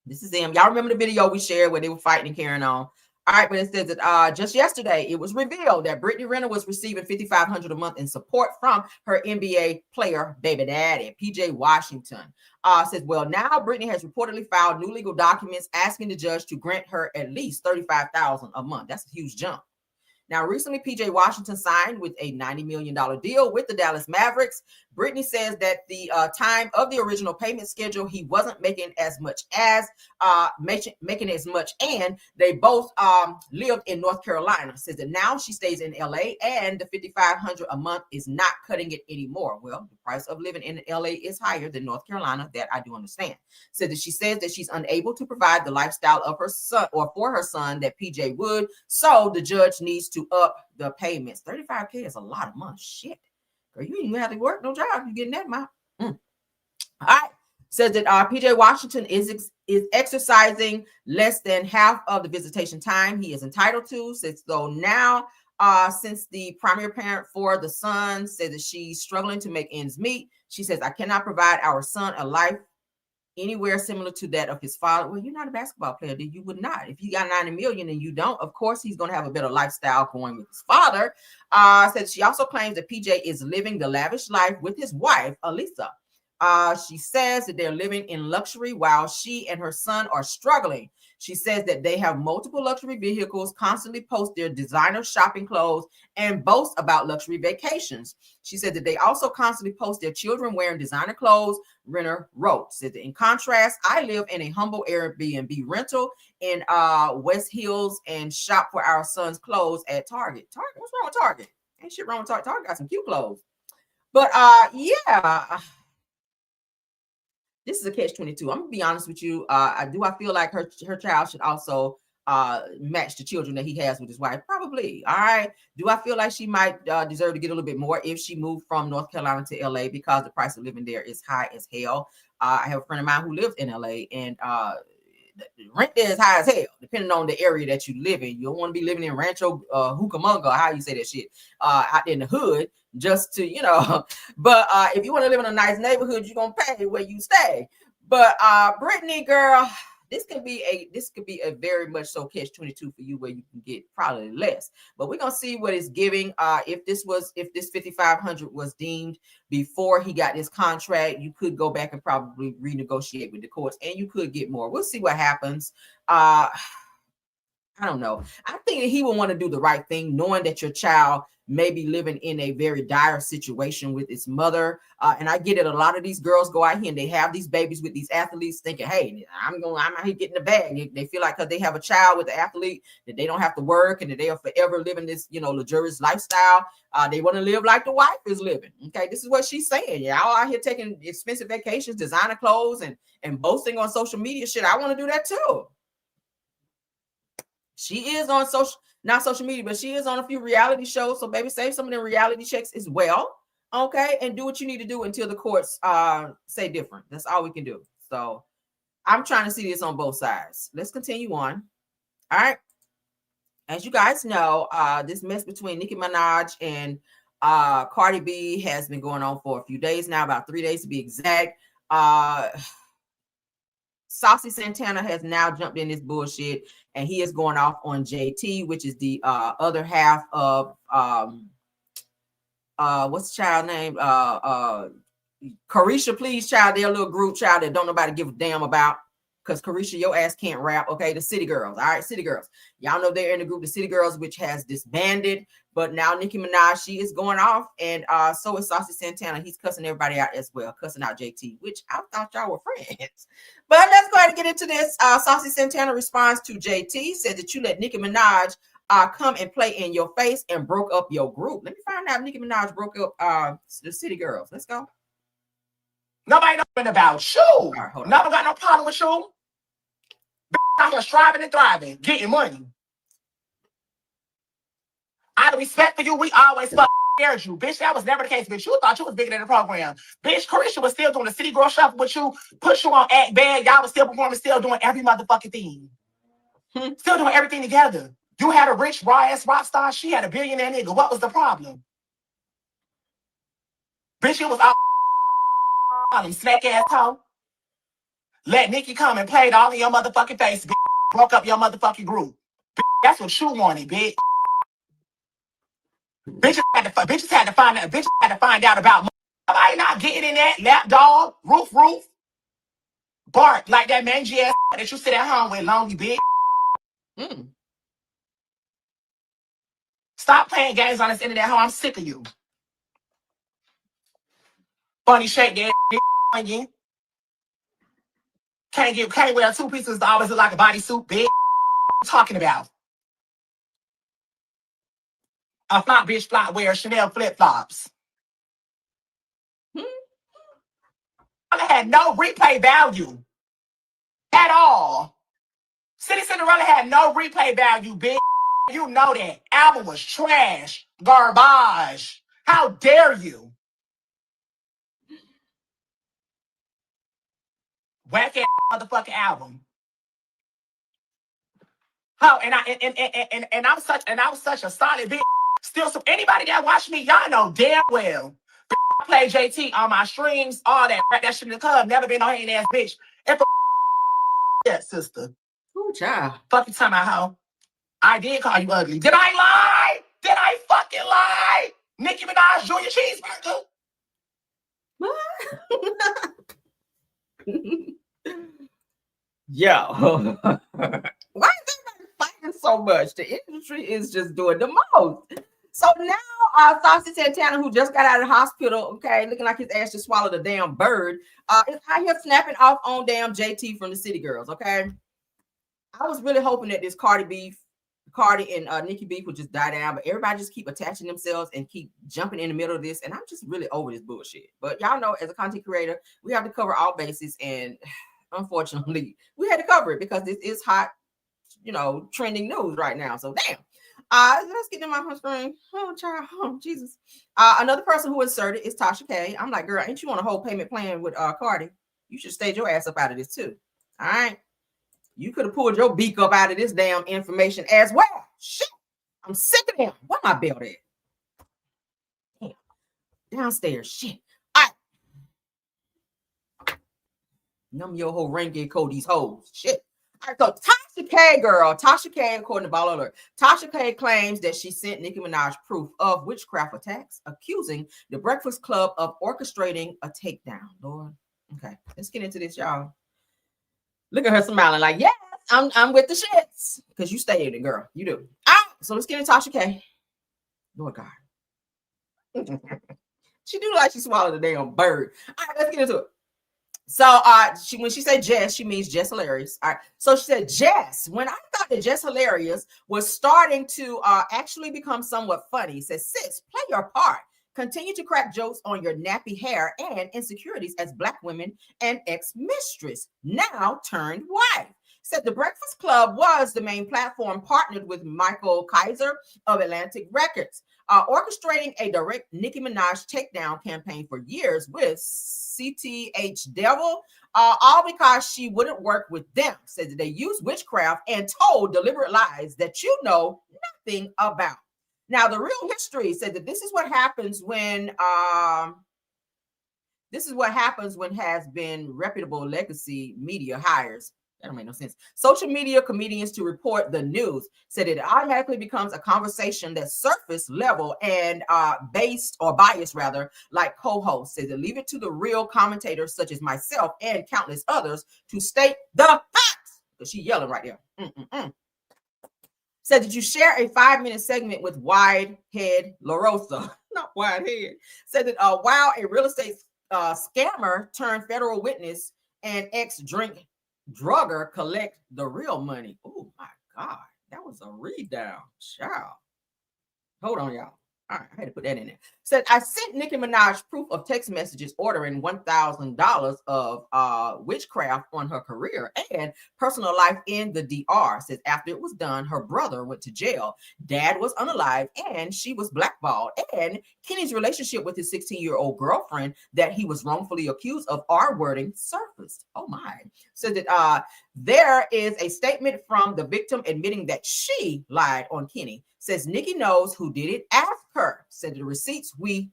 Speaker 1: this is them. Y'all remember the video we shared where they were fighting and carrying on? All right, but it says that just yesterday, it was revealed that Brittany Renner was receiving $5,500 a month in support from her NBA player baby daddy, PJ Washington. Says, well, now Brittany has reportedly filed new legal documents asking the judge to grant her at least $35,000 a month. That's a huge jump. Now, recently, PJ Washington signed with a $90 million deal with the Dallas Mavericks. Brittany says that the time of the original payment schedule, he wasn't making as much, and they both lived in North Carolina. Says that now she stays in LA, and the $5,500 a month is not cutting it anymore. Well, the price of living in LA is higher than North Carolina. That I do understand. Says that she says that she's unable to provide the lifestyle of her son or for her son that PJ would. So the judge needs to up the payments. $35K is a lot of money. Shit. Girl, you ain't even have to work no job. You're getting that amount. All right. Says that PJ Washington is exercising less than half of the visitation time he is entitled to. Says so now, since the primary parent for the son says that she's struggling to make ends meet. She says, I cannot provide our son a life anywhere similar to that of his father. Well, you're not a basketball player, then you would not. If you got $90 million and you don't, of course he's going to have a better lifestyle going with his father. Said she also claims that PJ is living the lavish life with his wife, Alisa. She says that they're living in luxury while she and her son are struggling. She says that they have multiple luxury vehicles, constantly post their designer shopping clothes, and boast about luxury vacations. She said that they also constantly post their children wearing designer clothes. Renner wrote, said that in contrast, I live in a humble Airbnb rental in West Hills and shop for our son's clothes at Target. Target, what's wrong with Target? Ain't shit wrong with Target. Target got some cute clothes. But yeah. This is a catch-22. I'm gonna be honest with you. I feel like her child should also match the children that he has with his wife? Probably. All right. Do I feel like she might deserve to get a little bit more if she moved from North Carolina to LA because the price of living there is high as hell? I have a friend of mine who lives in LA, and the rent there is high as hell, depending on the area that you live in. You don't want to be living in Rancho Cucamonga, how you say that shit, out in the hood, just to, but if you want to live in a nice neighborhood, you're going to pay where you stay. But Brittany, girl, this could be a very much so catch-22 for you, where you can get probably less. But we're gonna see what it's giving. If this $5,500 was deemed before he got this contract, you could go back and probably renegotiate with the courts, and you could get more. We'll see what happens. I don't know. I think that he will want to do the right thing, knowing that your child may be living in a very dire situation with its mother. And I get it. A lot of these girls go out here and they have these babies with these athletes thinking, hey, I'm out here getting the bag. They feel like because they have a child with an athlete that they don't have to work and that they are forever living this, luxurious lifestyle. They want to live like the wife is living. Okay, this is what she's saying. Y'all out here taking expensive vacations, designer clothes, and boasting on social media. Shit, I want to do that too. She is on not social media, but she is on a few reality shows. So baby, save some of them reality checks as well. Okay. And do what you need to do until the courts say different. That's all we can do. So I'm trying to see this on both sides. Let's continue on. All right. As you guys know, this mess between Nicki Minaj and Cardi B has been going on for a few days now, about 3 days to be exact. Saucy Santana has now jumped in this bullshit, and he is going off on JT, which is the other half of what's the child name? Carisha, please, child. They're a little group, child, that don't nobody give a damn about. Because Carisha, your ass can't rap. Okay, the City Girls. All right, City Girls. Y'all know they're in the group, the City Girls, which has disbanded. But now Nicki Minaj, she is going off, and so is Saucy Santana. He's cussing everybody out as well, cussing out JT, which I thought y'all were friends. But let's go ahead and get into this. Saucy Santana responds to JT, said that you let Nicki Minaj come and play in your face and broke up your group. Let me find out if Nicki Minaj broke up the City Girls. Let's go.
Speaker 17: Nobody knowing about you.
Speaker 1: Right,
Speaker 17: Never got no problem with you. I'm here striving and thriving, getting money. Out of respect for you, we always scared you. Bitch, that was never the case. Bitch, you thought you was bigger than the program. Bitch, Carisha was still doing the City Girl Shuffle with you, put you on Act Bad. Y'all was still performing, still doing every motherfucking thing. Still doing everything together. You had a rich, raw-ass rock star. She had a billionaire nigga. What was the problem? Bitch, it was all snack ass hoe. Let Nicki come and play it all in your motherfucking face, bitch. Broke up your motherfucking group. Bitch, that's what you wanted, bitch. Bitches had to find out about nobody not getting in that lap dog, roof, bark like that mangy ass that you sit at home with, lonely bitch. Stop playing games on this internet, hoe. I'm sick of you. Funny shake that on you. Can't wear two pieces to always look like a bodysuit, bitch. What you talking about? A flop bitch flop wears Chanel flip-flops. I had no replay value at all. City Cinderella had no replay value, bitch. You know that. Album was trash. Garbage. How dare you? Whack ass motherfucking album. Oh, and I was such a solid bitch. Still, so anybody that watch me, y'all know damn well. I play JT on my streams, all that. That shit in the club. Never been no hating ass bitch. And for that sister.
Speaker 1: Ooh, child.
Speaker 17: Fucking time out, hoe. I did call you ugly. Did I lie? Did I fucking lie? Nicki Minaj, Junior Cheeseburger.
Speaker 1: Yo. Why is everybody fighting so much? The industry is just doing the most. So now Saucy Santana, who just got out of the hospital, okay, looking like his ass just swallowed a damn bird, is out here snapping off on damn JT from the City Girls, okay? I was really hoping that this Cardi and Nicki beef would just die down, but everybody just keep attaching themselves and keep jumping in the middle of this, and I'm just really over this bullshit. But y'all know, as a content creator, we have to cover all bases, and unfortunately, we had to cover it because this is hot, trending news right now. So damn. Let's get them off my screen. Oh, child. Oh, Jesus. Another person who inserted is Tasha K. I'm like, girl, ain't you on a whole payment plan with Cardi? You should stage your ass up out of this too. All right. You could have pulled your beak up out of this damn information as well. Shit. I'm sick of them. Where my belt at? Damn. Downstairs. Shit. All right. Numb your whole ranking code these hoes. Shit. All right, so Tasha K, according to Ball Alert, Tasha K claims that she sent Nicki Minaj proof of witchcraft attacks, accusing the Breakfast Club of orchestrating a takedown. Lord. Okay, let's get into this, y'all. Look at her smiling like, yes, I'm with the shits because you stay in it, girl. You do. All right, so let's get into Tasha K. Lord God. She do like she swallowed a damn bird. All right, let's get into it. So when she said Jess, she means Jess Hilarious. All right. So she said Jess. When I thought that Jess Hilarious was starting to actually become somewhat funny, says sis, play your part. Continue to crack jokes on your nappy hair and insecurities as Black women and ex-mistress, now turned wife. Said the Breakfast Club was the main platform, partnered with Michael Kaiser of Atlantic Records, orchestrating a direct Nicki Minaj takedown campaign for years with CTH Devil, all because she wouldn't work with them. Said that they used witchcraft and told deliberate lies that you know nothing about. Now, the real history said that this is what happens when has been reputable legacy media hires. That don't make no sense. Social media comedians to report the news. Said it automatically becomes a conversation that's surface level and based or biased rather, like co-hosts. Said to leave it to the real commentators such as myself and countless others to state the facts. Because she yelling right there. Said that you share a 5-minute segment with Widehead LaRosa, not Widehead. Said that while a real estate scammer turned federal witness and ex-drink drugger collect the real money. Oh my God, that was a read down. Child. Hold on, y'all. All right, I had to put that in there. Said, I sent Nicki Minaj proof of text messages ordering $1,000 of witchcraft on her career and personal life in the DR. Says after it was done, her brother went to jail. Dad was unalive and she was blackballed. And Kenny's relationship with his 16-year-old girlfriend that he was wrongfully accused of R-wording surfaced. Oh my. Said that there is a statement from the victim admitting that she lied on Kenny. Says Nicki knows who did it. Ask her. Said the receipts we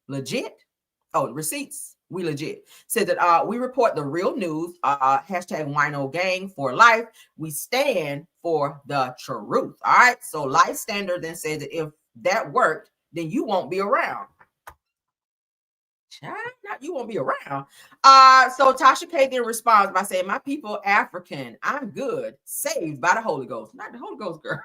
Speaker 1: legit. Oh, receipts we legit. Said that we report the real news. Hashtag Wino Gang for life. We stand for the truth. All right. So Life Standard then says that if that worked, then you won't be around. Not you won't be around. So Tasha K then responds by saying, my people African. I'm good. Saved by the Holy Ghost. Not the Holy Ghost, girl.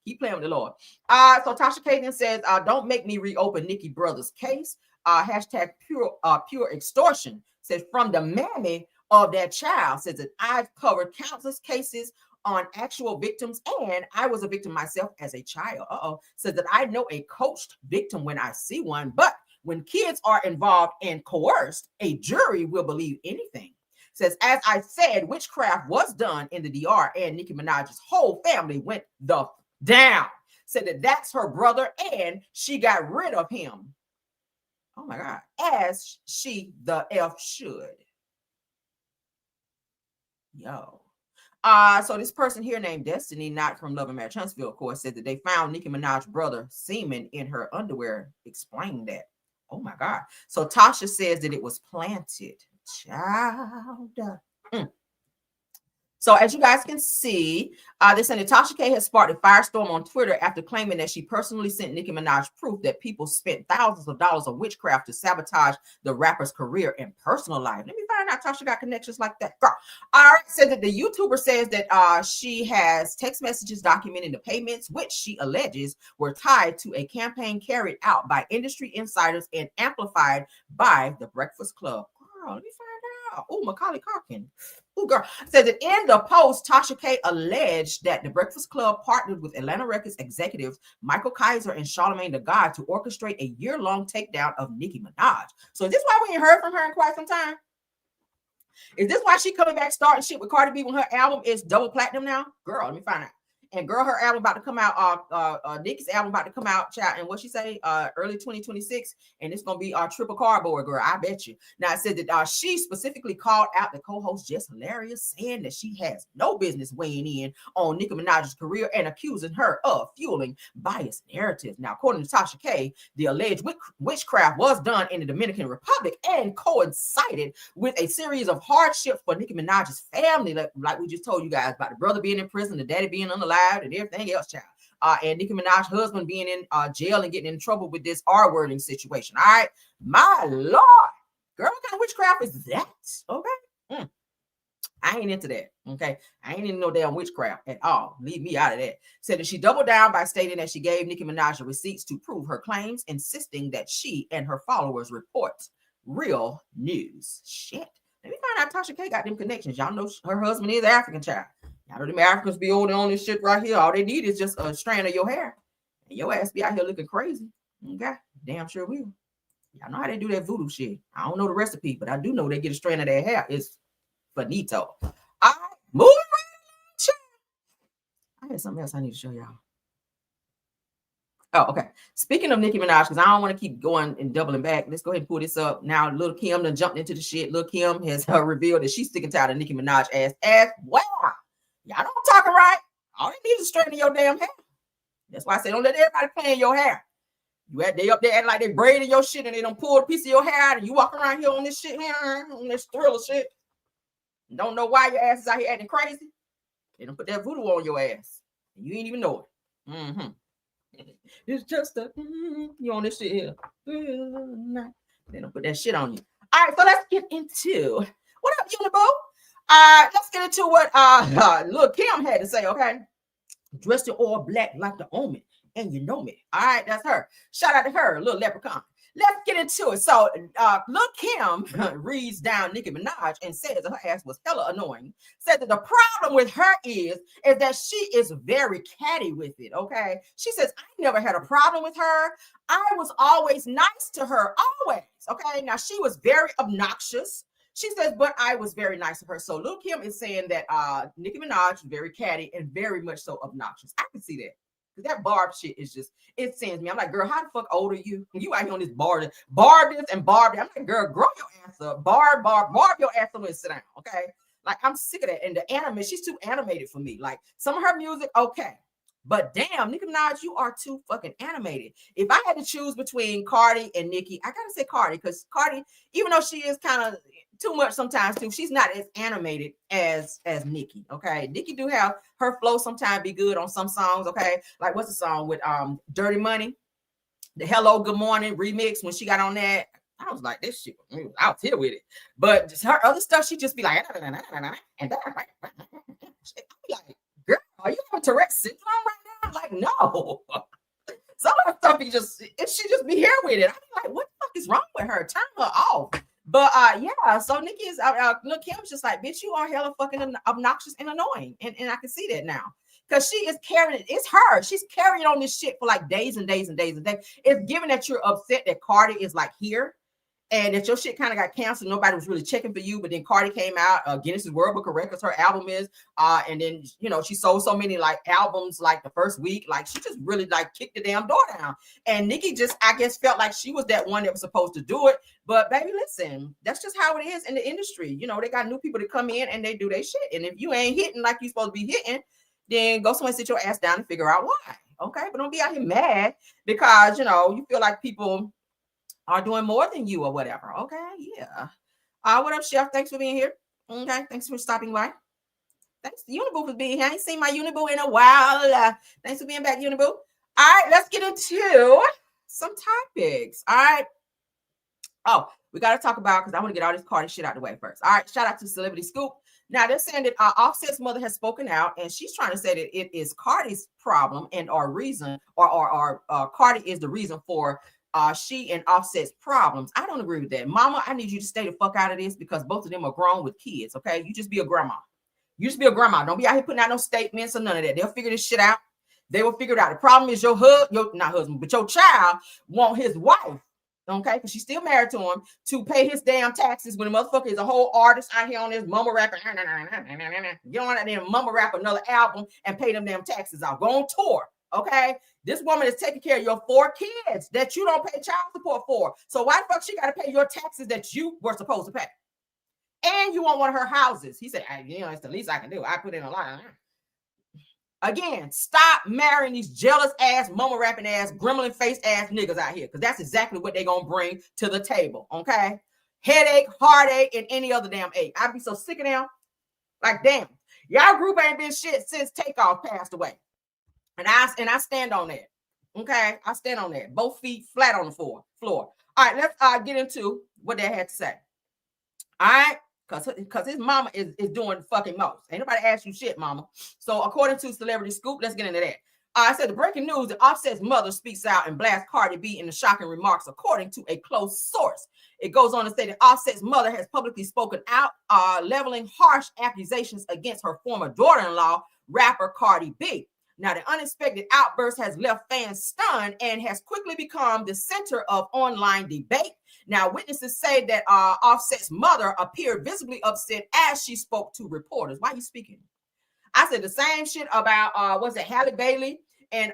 Speaker 1: Keep playing with the Lord. So Tasha K then says, don't make me reopen Nicki brother's case. Hashtag pure extortion. Says from the mammy of that child. Says that I've covered countless cases on actual victims, and I was a victim myself as a child. Says that I know a coached victim when I see one, but when kids are involved and coerced, a jury will believe anything. Says, as I said, witchcraft was done in the DR, and Nicki Minaj's whole family went the down. Said that that's her brother, and she got rid of him. Oh my God, as she the F should. Yo. So this person here named Destiny, not from Love and Marriage Huntsville, of course, said that they found Nicki Minaj's brother semen in her underwear. Explain that. Oh my God. So Tasha says that it was planted. Child. So as you guys can see, they said Tasha K has sparked a firestorm on Twitter after claiming that she personally sent Nicki Minaj proof that people spent thousands of dollars on witchcraft to sabotage the rapper's career and personal life. Let me find out Tasha got connections like that. Girl. All right, said that the YouTuber says that she has text messages documenting the payments, which she alleges were tied to a campaign carried out by industry insiders and amplified by the Breakfast Club. Girl, let me find out. Oh, Macaulay Culkin. Oh, girl. Says that in the post, Tasha K alleged that the Breakfast Club partnered with Atlanta Records executives Michael Kaiser and Charlamagne the God to orchestrate a year-long takedown of Nicki Minaj. So is this why we ain't heard from her in quite some time? Is this why she coming back starting shit with Cardi B when her album is double platinum now? Girl, let me find out. And girl, her album about to come out, Nicki's album about to come out, child, and what she say, early 2026, and it's gonna be triple cardboard, girl, I bet you. Now, it said that she specifically called out the co-host Jess Hilarious, saying that she has no business weighing in on Nicki Minaj's career and accusing her of fueling biased narratives. Now, according to Tasha K, the alleged witchcraft was done in the Dominican Republic and coincided with a series of hardships for Nicki Minaj's family, like we just told you guys about the brother being in prison, the daddy being unalive, and everything else, child. And Nicki Minaj's husband being in jail and getting in trouble with this R-wording situation. All right, my Lord, girl, what kind of witchcraft is that? Okay, I I ain't into that. Okay. I ain't into no damn witchcraft at all. Leave me out of that. Said that she doubled down by stating that she gave Nicki Minaj the receipts to prove her claims, insisting that she and her followers report real news. Shit. Let me find out Tasha K got them connections. Y'all know her husband is African child. Y'all know them Africans be on this shit right here. All they need is just a strand of your hair. And your ass be out here looking crazy. Okay. Damn sure will. Y'all know how they do that voodoo shit. I don't know the recipe, but I do know they get a strand of their hair. It's finito. All right, moving right. I had something else I need to show y'all. Oh, okay. Speaking of Nicki Minaj, because I don't want to keep going and doubling back. Let's go ahead and pull this up. Now, Lil Kim done jumped into the shit. Lil Kim has revealed that she's sticking tired of Nicki Minaj ass. Wow. Y'all know I'm talking right. All they need is a strand of your damn hair. That's why I say don't let everybody play in your hair. They up there acting like they braiding your shit and they don't pull a piece of your hair out and you walk around here on this shit here, on this Thriller shit. Don't know why your ass is out here acting crazy. They don't put that voodoo on your ass. You ain't even know it. Mm-hmm. It's just a you on this shit here. They don't put that shit on you. All right, so let's get into what up, Uniboo? Let's get into what Lil Kim had to say, okay? Dressed in all black like the Omen. And you know me. All right, that's her. Shout out to her, little leprechaun. Let's get into it. So, Lil Kim reads down Nicki Minaj and says that her ass was hella annoying. Said that the problem with her is that she is very catty with it, okay? She says, I never had a problem with her. I was always nice to her, always, okay? Now, she was very obnoxious. She says, but I was very nice to her. So, Lil Kim is saying that Nicki Minaj is very catty and very much so obnoxious. I can see that. Because that barb shit is just, it sends me. I'm like, girl, how the fuck old are you? You out here on this barb this and barb that. I'm like, girl, grow your ass up. Barb your ass up and sit down, okay? Like, I'm sick of that. And the anime, she's too animated for me. Like, some of her music, okay. But damn, Nicki Minaj, you are too fucking animated. If I had to choose between Cardi and Nicki, I gotta say Cardi, because Cardi, even though she is kind of too much sometimes too, she's not as animated as Nicki, okay? Nicki do have her flow sometimes be good on some songs, okay? Like what's the song with Dirty Money? The Hello Good Morning remix, when she got on that, I was like, this shit, I was here with it. But just her other stuff, she just be like, and that, like, girl, are you on Tourette's syndrome right now? Like, no. Some of the stuff she just be here with it. I be like, what the fuck is wrong with her? Turn her off. But yeah, so Nicki is Lil Kim's just like, bitch, you are hella fucking obnoxious and annoying. And I can see that now. Because she is carrying it. It's her. She's carrying on this shit for like days and days and days and days. It's given that you're upset that Cardi is like here. And that your shit kind of got canceled. Nobody was really checking for you. But then Cardi came out. Guinness World Book of Records, her album is. And then, you know, she sold so many like albums like the first week. Like she just really like kicked the damn door down. And Nicki just, I guess, felt like she was that one that was supposed to do it. But baby, listen, that's just how it is in the industry. You know, they got new people that come in and they do their shit. And if you ain't hitting like you're supposed to be hitting, then go somewhere, sit your ass down and figure out why. Okay. But don't be out here mad because, you know, you feel like people are doing more than you or whatever. Okay, yeah. What up, Chef? Thanks for being here. Okay, thanks for stopping by. Thanks to Uniboo for being here. I ain't seen my Uniboo in a while. Thanks for being back, Uniboo. All right, let's get into some topics. All right. Oh, we got to talk about, because I want to get all this Cardi shit out the way first. All right, shout out to Celebrity Scoop. Now, they're saying that Offset's mother has spoken out, and she's trying to say that it is Cardi's problem and or reason, or Cardi is the reason for she and Offset's problems. I don't agree with that. Mama, I need you to stay the fuck out of this because both of them are grown with kids, okay? You just be a grandma. You just be a grandma. Don't be out here putting out no statements or none of that. They'll figure this shit out. They will figure it out. The problem is your child want his wife, okay? Because she's still married to him, to pay his damn taxes when the motherfucker is a whole artist out here on this mama rapper. Get on that damn mama rap another album and pay them damn taxes out. Go on tour, okay? This woman is taking care of your 4 kids that you don't pay child support for. So why the fuck she got to pay your taxes that you were supposed to pay? And you want one of her houses. He said, you know, it's the least I can do. I put in a line. Again, stop marrying these jealous ass, mama rapping ass, gremlin face ass niggas out here. Because that's exactly what they're going to bring to the table. Okay? Headache, heartache, and any other damn ache. I'd be so sick of them. Like, damn. Y'all group ain't been shit since Takeoff passed away. And I stand on that. Okay, I stand on that. Both feet flat on the floor. All right, let's get into what they had to say. All right, Because his mama is doing the fucking most. Ain't nobody asked you shit, mama. So according to Celebrity Scoop, let's get into that. I said the breaking news that Offset's mother speaks out and blasts Cardi B in the shocking remarks, according to a close source. It goes on to say that Offset's mother has publicly spoken out, leveling harsh accusations against her former daughter-in-law, rapper Cardi B. Now, the unexpected outburst has left fans stunned and has quickly become the center of online debate. Now, witnesses say that Offset's mother appeared visibly upset as she spoke to reporters. Why are you speaking? I said the same shit about was it Halle Bailey and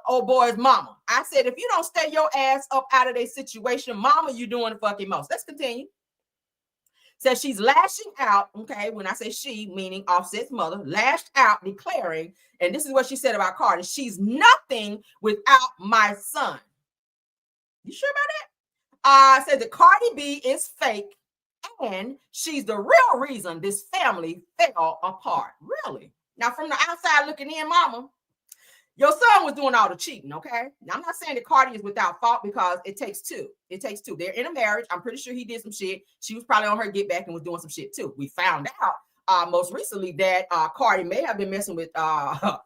Speaker 1: old boy's mama. I said if you don't stay your ass up out of their situation, mama, you doing the fucking most. Let's continue. Says she's lashing out. Okay, when I say she, meaning Offset's mother, lashed out, declaring, and this is what she said about Cardi: she's nothing without my son. You sure about that? Said that Cardi B is fake. And she's the real reason this family fell apart. Really? Now, from the outside looking in, mama, your son was doing all the cheating, okay? Now, I'm not saying that Cardi is without fault because it takes two. It takes two. They're in a marriage. I'm pretty sure he did some shit. She was probably on her get back and was doing some shit too. We found out most recently that Cardi may have been messing with, right,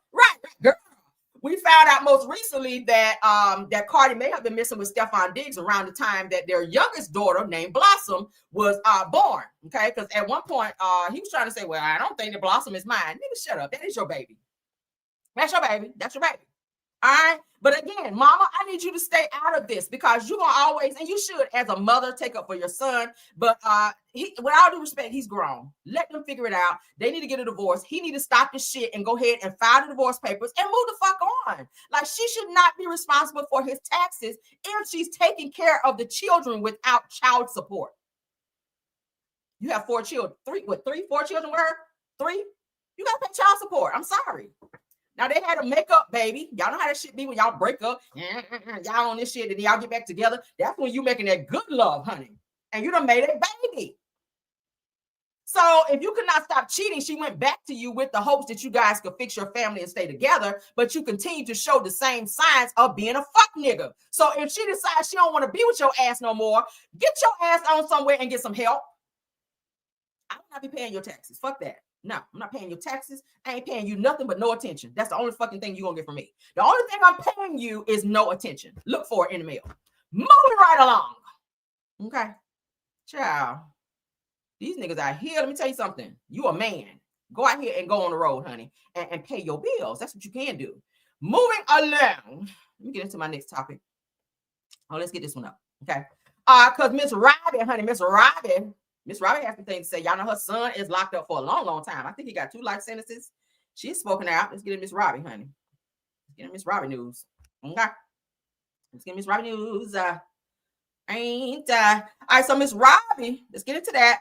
Speaker 1: girl. We found out most recently that that Cardi may have been messing with Stefan Diggs around the time that their youngest daughter, named Blossom, was born. Okay, because at one point he was trying to say, "Well, I don't think that Blossom is mine." Nigga, shut up. That is your baby. That's your baby. That's your baby. All right. But again, mama, I need you to stay out of this because you're gonna always, and you should, as a mother, take up for your son. But with all due respect, he's grown. Let them figure it out. They need to get a divorce. He need to stop this shit and go ahead and file the divorce papers and move the fuck on. Like, she should not be responsible for his taxes if she's taking care of the children without child support. You have 4 children. 4 children with her? 3? You gotta pay child support. I'm sorry. Now, they had a makeup baby. Y'all know how that shit be when y'all break up. Y'all on this shit and y'all get back together. That's when you making that good love, honey. And you done made a baby. So if you could not stop cheating, she went back to you with the hopes that you guys could fix your family and stay together. But you continue to show the same signs of being a fuck nigga. So if she decides she don't want to be with your ass no more, get your ass on somewhere and get some help. I will not be paying your taxes. Fuck that. No, I'm not paying your taxes. I ain't paying you nothing but no attention. That's the only fucking thing you're going to get from me. The only thing I'm paying you is no attention. Look for it in the mail. Moving right along. Okay. Child. These niggas out here, let me tell you something. You a man. Go out here and go on the road, honey, and pay your bills. That's what you can do. Moving along. Let me get into my next topic. Oh, let's get this one up. Okay. Because Miss Robbie, honey, Miss Robbie has some things to say. Y'all know her son is locked up for a long, long time. I think he got 2 life sentences. She's spoken out. Let's get in Miss Robbie, honey. Let's get in Miss Robbie news. Okay. Let's get Miss Robbie news. All right, so Miss Robbie, let's get into that.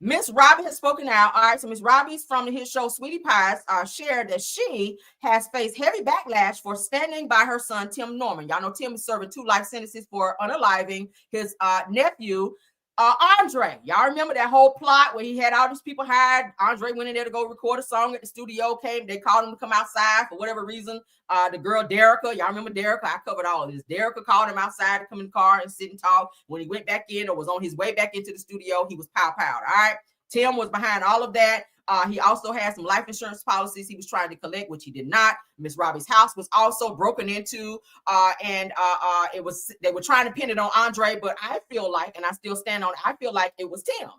Speaker 1: Miss Robbie has spoken out. All right, so Miss Robbie's from his show Sweetie Pies shared that she has faced heavy backlash for standing by her son, Tim Norman. Y'all know Tim is serving 2 life sentences for unaliving his nephew, Andre. Y'all remember that whole plot where he had all these people hired? Andre went in there to go record a song at the studio. They called him to come outside for whatever reason. The girl Derica, y'all remember Derica? I covered all of this. Derica called him outside to come in the car and sit and talk. When he went back in or was on his way back into the studio, he was pow-powed. All right. Tim was behind all of that. He also had some life insurance policies he was trying to collect, which he did not. Miss Robbie's house was also broken into, and they were trying to pin it on Andre, but I feel like, and I still stand on it, I feel like it was Tim.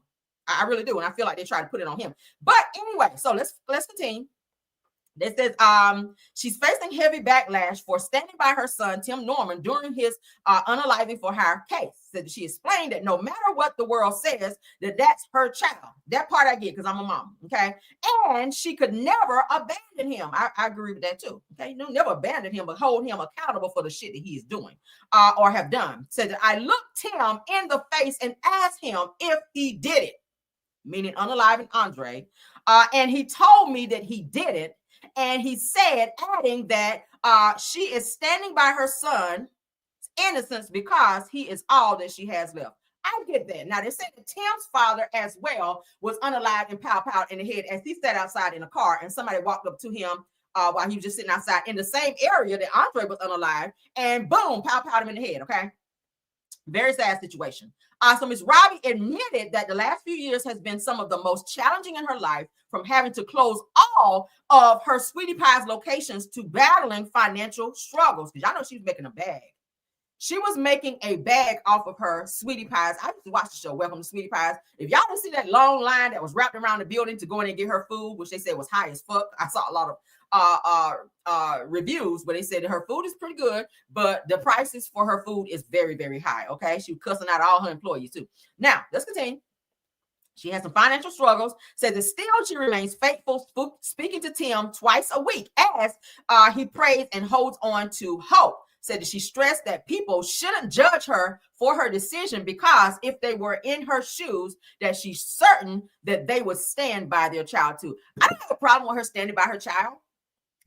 Speaker 1: I really do, and I feel like they tried to put it on him. But anyway, so let's continue. This says she's facing heavy backlash for standing by her son, Tim Norman, during his unaliving for hire case. Said she explained that no matter what the world says, that's her child. That part I get because I'm a mom, okay? And she could never abandon him. I agree with that too, okay? No, never abandon him, but hold him accountable for the shit that he is doing or have done. Said that I looked Tim in the face and asked him if he did it, meaning unaliving Andre, and he told me that he didn't. And he said, adding that she is standing by her son's innocence because he is all that she has left. I get that. Now, they said that Tim's father as well was unalived and pow-powed in the head as he sat outside in a car and somebody walked up to him while he was just sitting outside in the same area that Andre was unalived and boom, pow-powed him in the head, okay? Very sad situation. So Ms. Robbie admitted that the last few years has been some of the most challenging in her life, from having to close all of her Sweetie Pie's locations to battling financial struggles. Because y'all know she was making a bag. She was making a bag off of her Sweetie Pies. I used to watch the show Welcome to Sweetie Pies. If y'all didn't see that long line that was wrapped around the building to go in and get her food, which they said was high as fuck. I saw a lot of reviews, but they said that her food is pretty good, but the prices for her food is very, very high. Okay, she was cussing out all her employees too. Now let's continue. She has some financial struggles. Says that still she remains faithful, speaking to Tim twice a week as he prays and holds on to hope. Said that she stressed that people shouldn't judge her for her decision, because if they were in her shoes, that she's certain that they would stand by their child too. I don't have a problem with her standing by her child.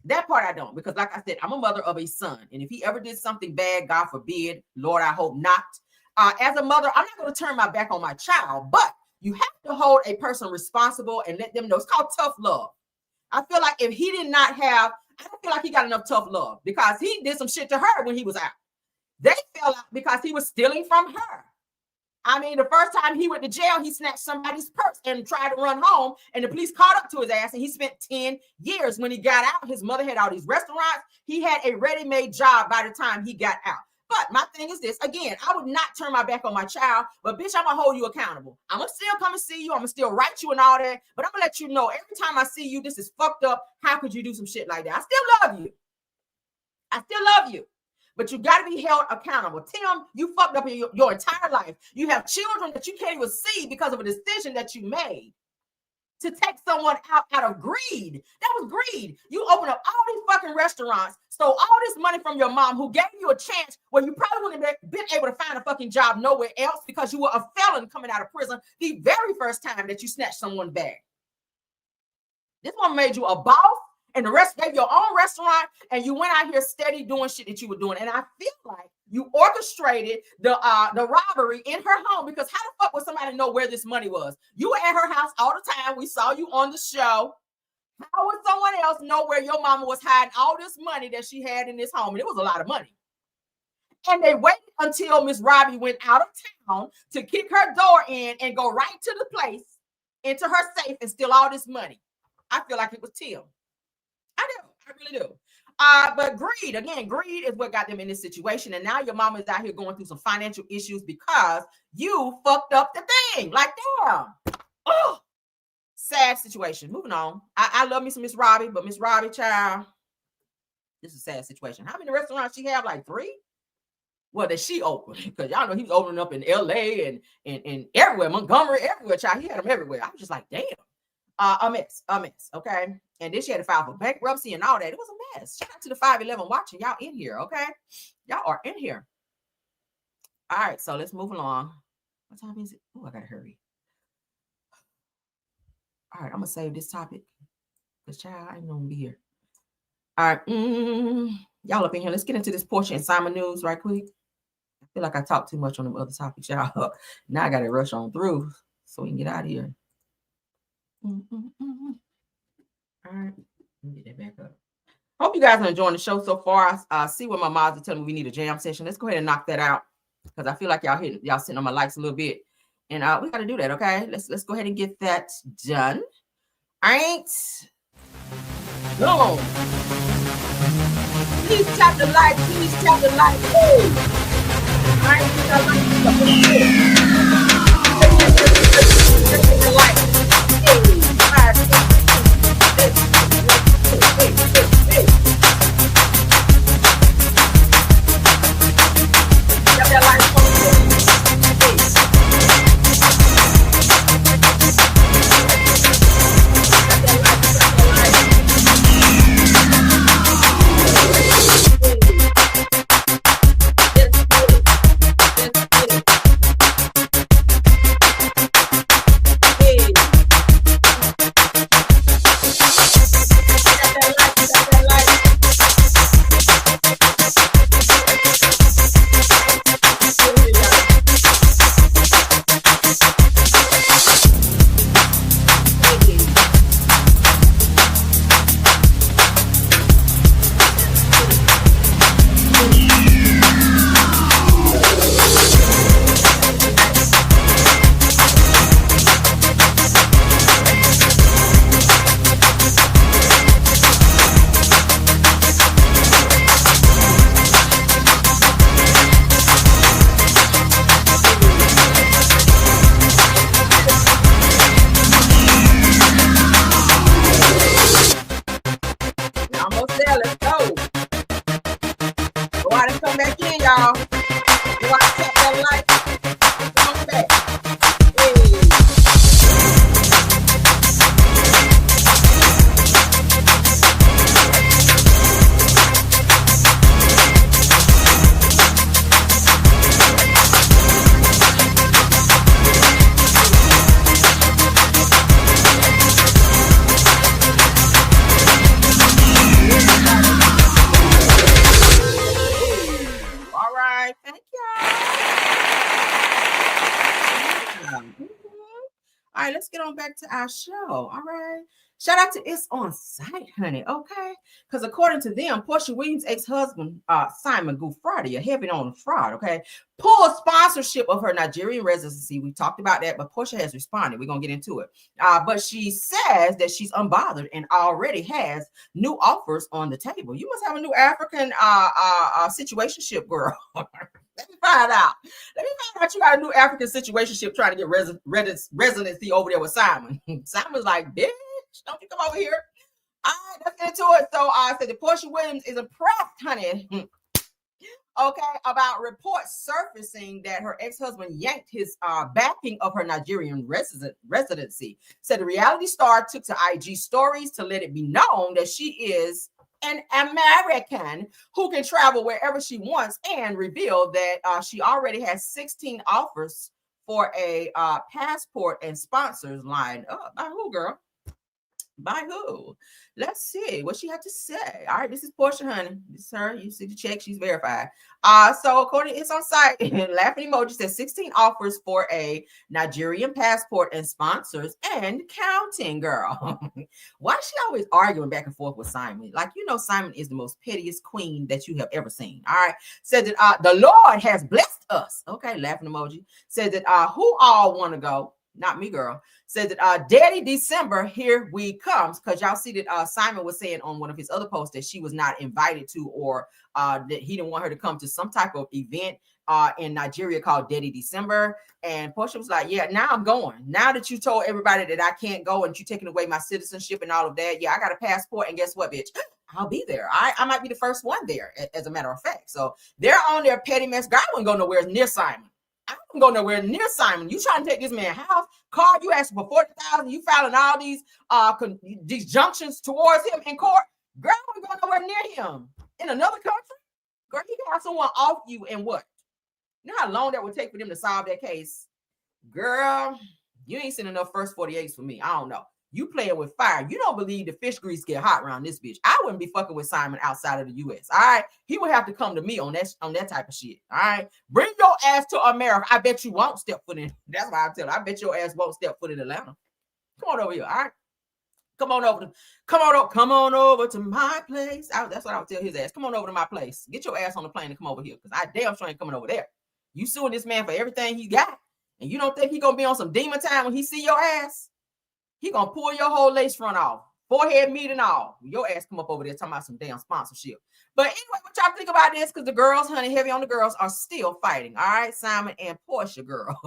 Speaker 1: That part I don't, because like I said, I'm a mother of a son. And if he ever did something bad, God forbid, Lord, I hope not. As a mother, I'm not going to turn my back on my child, but you have to hold a person responsible and let them know. It's called tough love. I feel like if he did not have, I don't feel like he got enough tough love, because he did some shit to her when he was out. They fell out because he was stealing from her. I mean, the first time he went to jail, he snatched somebody's purse and tried to run home, and the police caught up to his ass, and he spent 10 years. When he got out, his mother had all these restaurants. He had a ready-made job by the time he got out. But my thing is this, again, I would not turn my back on my child, but bitch, I'm gonna hold you accountable. I'm gonna still come and see you. I'm gonna still write you and all that, but I'm gonna let you know every time I see you, this is fucked up. How could you do some shit like that? I still love you. I still love you, but you got to be held accountable. Tim, you fucked up in your entire life. You have children that you can't even see because of a decision that you made to take someone out of greed. That was greed. You opened up all these fucking restaurants, stole all this money from your mom, who gave you a chance where you probably wouldn't have been able to find a fucking job nowhere else, because you were a felon coming out of prison the very first time that you snatched someone's bag. This one made you a boss, and the rest gave your own restaurant, and you went out here steady doing shit that you were doing. And I feel like you orchestrated the robbery in her home, because how the fuck would somebody know where this money was? You were at her house all the time. We saw you on the show. How would someone else know where your mama was hiding all this money that she had in this home? And it was a lot of money. And they waited until Miss Robbie went out of town to kick her door in and go right to the place, into her safe, and steal all this money. I feel like it was Tim. I do. I really do. But greed, again, greed is what got them in this situation. And now your mama is out here going through some financial issues because you fucked up the thing. Like, damn. Oh, sad situation. Moving on. I love me some Miss Robbie, but Miss Robbie, child, this is a sad situation. How many restaurants she have? Like 3? Well, that she opened, because y'all know he was opening up in LA and everywhere, Montgomery, everywhere, child. He had them everywhere. I was just like, damn. A mess, okay? And then she had to file for bankruptcy and all that. It was a mess. Shout out to the 511 watching. Y'all in here, okay? Y'all are in here. All right, so let's move along. What time is it? Oh, I gotta hurry. All right, I'm gonna save this topic, because child, I ain't gonna be here. All right, y'all up in here. Let's get into this Porsha and Simon news right quick. I feel like I talked too much on them other topics, y'all. Now I gotta rush on through so we can get out of here. All right, let me get that back up. Hope you guys are enjoying the show so far. I see what my mods are telling me we need a jam session. Let's go ahead and knock that out, because I feel like y'all sitting on my likes a little bit, and we got to do that. Okay, let's go ahead and get that done. All right, go. Please tap the like. Please tap the like. Woo! All right, the like. All right, let's get on back to our show. All right. Shout out to It's On Site, honey. Okay. Because according to them, Porsha Williams' ex-husband, Simon Gufrati, heavy on fraud, okay, pulled sponsorship of her Nigerian residency. We talked about that, but Porsha has responded. We're going to get into it. But she says that she's unbothered and already has new offers on the table. You must have a new African situationship, girl. Let me find out. You got a new African situationship trying to get residency over there with Simon. Simon's like, bitch, don't you come over here. All right, let's get into it. So I said that Porsha Williams is impressed, honey. Okay, about reports surfacing that her ex-husband yanked his backing of her Nigerian residency. Said the reality star took to IG stories to let it be known that she is an American who can travel wherever she wants, and revealed that she already has 16 offers for a passport and sponsors lined up. By who, girl? By who? Let's see what she had to say. All right, this is Porsha, honey. This is her. You see the check. She's verified. So according to It's On Site, laughing emoji says 16 offers for a Nigerian passport and sponsors and counting, girl. Why is she always arguing back and forth with Simon? Like, you know, Simon is the most pettiest queen that you have ever seen. All right. Said that the Lord has blessed us. Okay, laughing emoji. Said that who all want to go? Not me, girl. Said that Daddy December, here we comes. Because y'all see that Simon was saying on one of his other posts that she was not invited to, or that he didn't want her to come to some type of event in Nigeria called Daddy December. And Porsha was like, yeah, now I'm going. Now that you told everybody that I can't go and you taking away my citizenship and all of that, yeah, I got a passport. And guess what, bitch? I'll be there. I might be the first one there, as a matter of fact. So they're on their petty mess. God wouldn't go nowhere near Simon. I don't go nowhere near Simon. You trying to take this man's house, car, you asking for 40,000, you filing all these disjunctions towards him in court. Girl, we going nowhere near him. In another country, girl, he can have someone off you and what? You know how long that would take for them to solve that case? Girl, you ain't seen enough first 48s for me. I don't know. You playing with fire. You don't believe the fish grease get hot around this bitch. I wouldn't be fucking with Simon outside of the U.S. All right, he would have to come to me on that type of shit. All right, bring your ass to America. I bet you won't step foot in. That's why I tell you. I bet your ass won't step foot in Atlanta. Come on over here. All right, come on over to my place. That's what I would tell his ass. Come on over to my place. Get your ass on the plane and come over here, because I damn sure ain't coming over there. You suing this man for everything he got, and you don't think he gonna be on some demon time when he see your ass? He gonna pull your whole lace front off, forehead, meat and all. Your ass come up over there talking about some damn sponsorship. But anyway, what y'all think about this? Because the girls, honey, heavy on the girls, are still fighting. All right, Simon and Porsha, girl.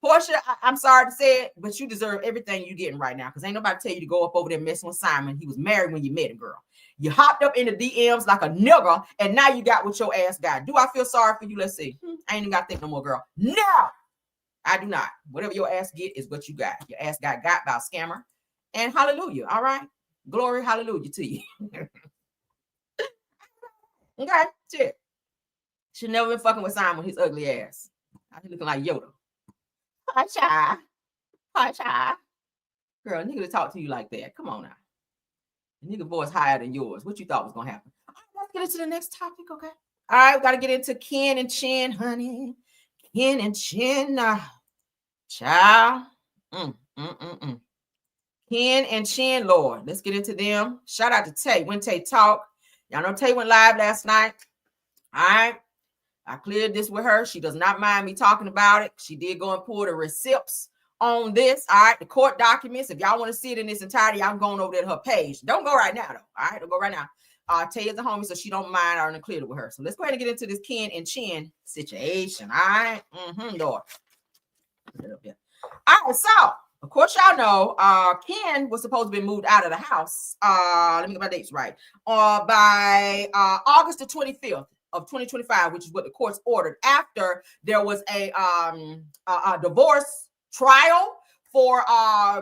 Speaker 1: Porsha, I'm sorry to say it, but you deserve everything you're getting right now. Because ain't nobody tell you to go up over there messing with Simon. He was married when you met him, girl. You hopped up in the DMs like a nigga, and now you got what your ass got. Do I feel sorry for you? Let's see. I ain't even got to think no more, girl. No! I do not. Whatever your ass get is what you got. Your ass got by a scammer. And hallelujah. All right. Glory, hallelujah to you. Okay. Shit. Should never been fucking with Simon with his ugly ass. He looking like Yoda. Porsha. Porsha. Girl, nigga to talk to you like that. Come on now. The nigga voice higher than yours. What you thought was going to happen? All right, let's get into the next topic, okay? All right, we got to get into Ken and Chin, honey. Ken and Chin. Child. Ken and Chin, Lord. Let's get into them. Shout out to Tay. When Tay talk. Y'all know Tay went live last night. All right. I cleared this with her. She does not mind me talking about it. She did go and pull the receipts on this. All right. The court documents. If y'all want to see it in its entirety, I'm going over there to her page. Don't go right now, though. All right. Don't go right now. Tay is a homie, so she don't mind. I already cleared it with her. So let's go ahead and get into this Ken and Chin situation. All right. Lord. All right. So, of course, y'all know Ken was supposed to be moved out of the house. Let me get my dates right. By August the 25th. Of 2025, which is what the courts ordered after there was a divorce trial for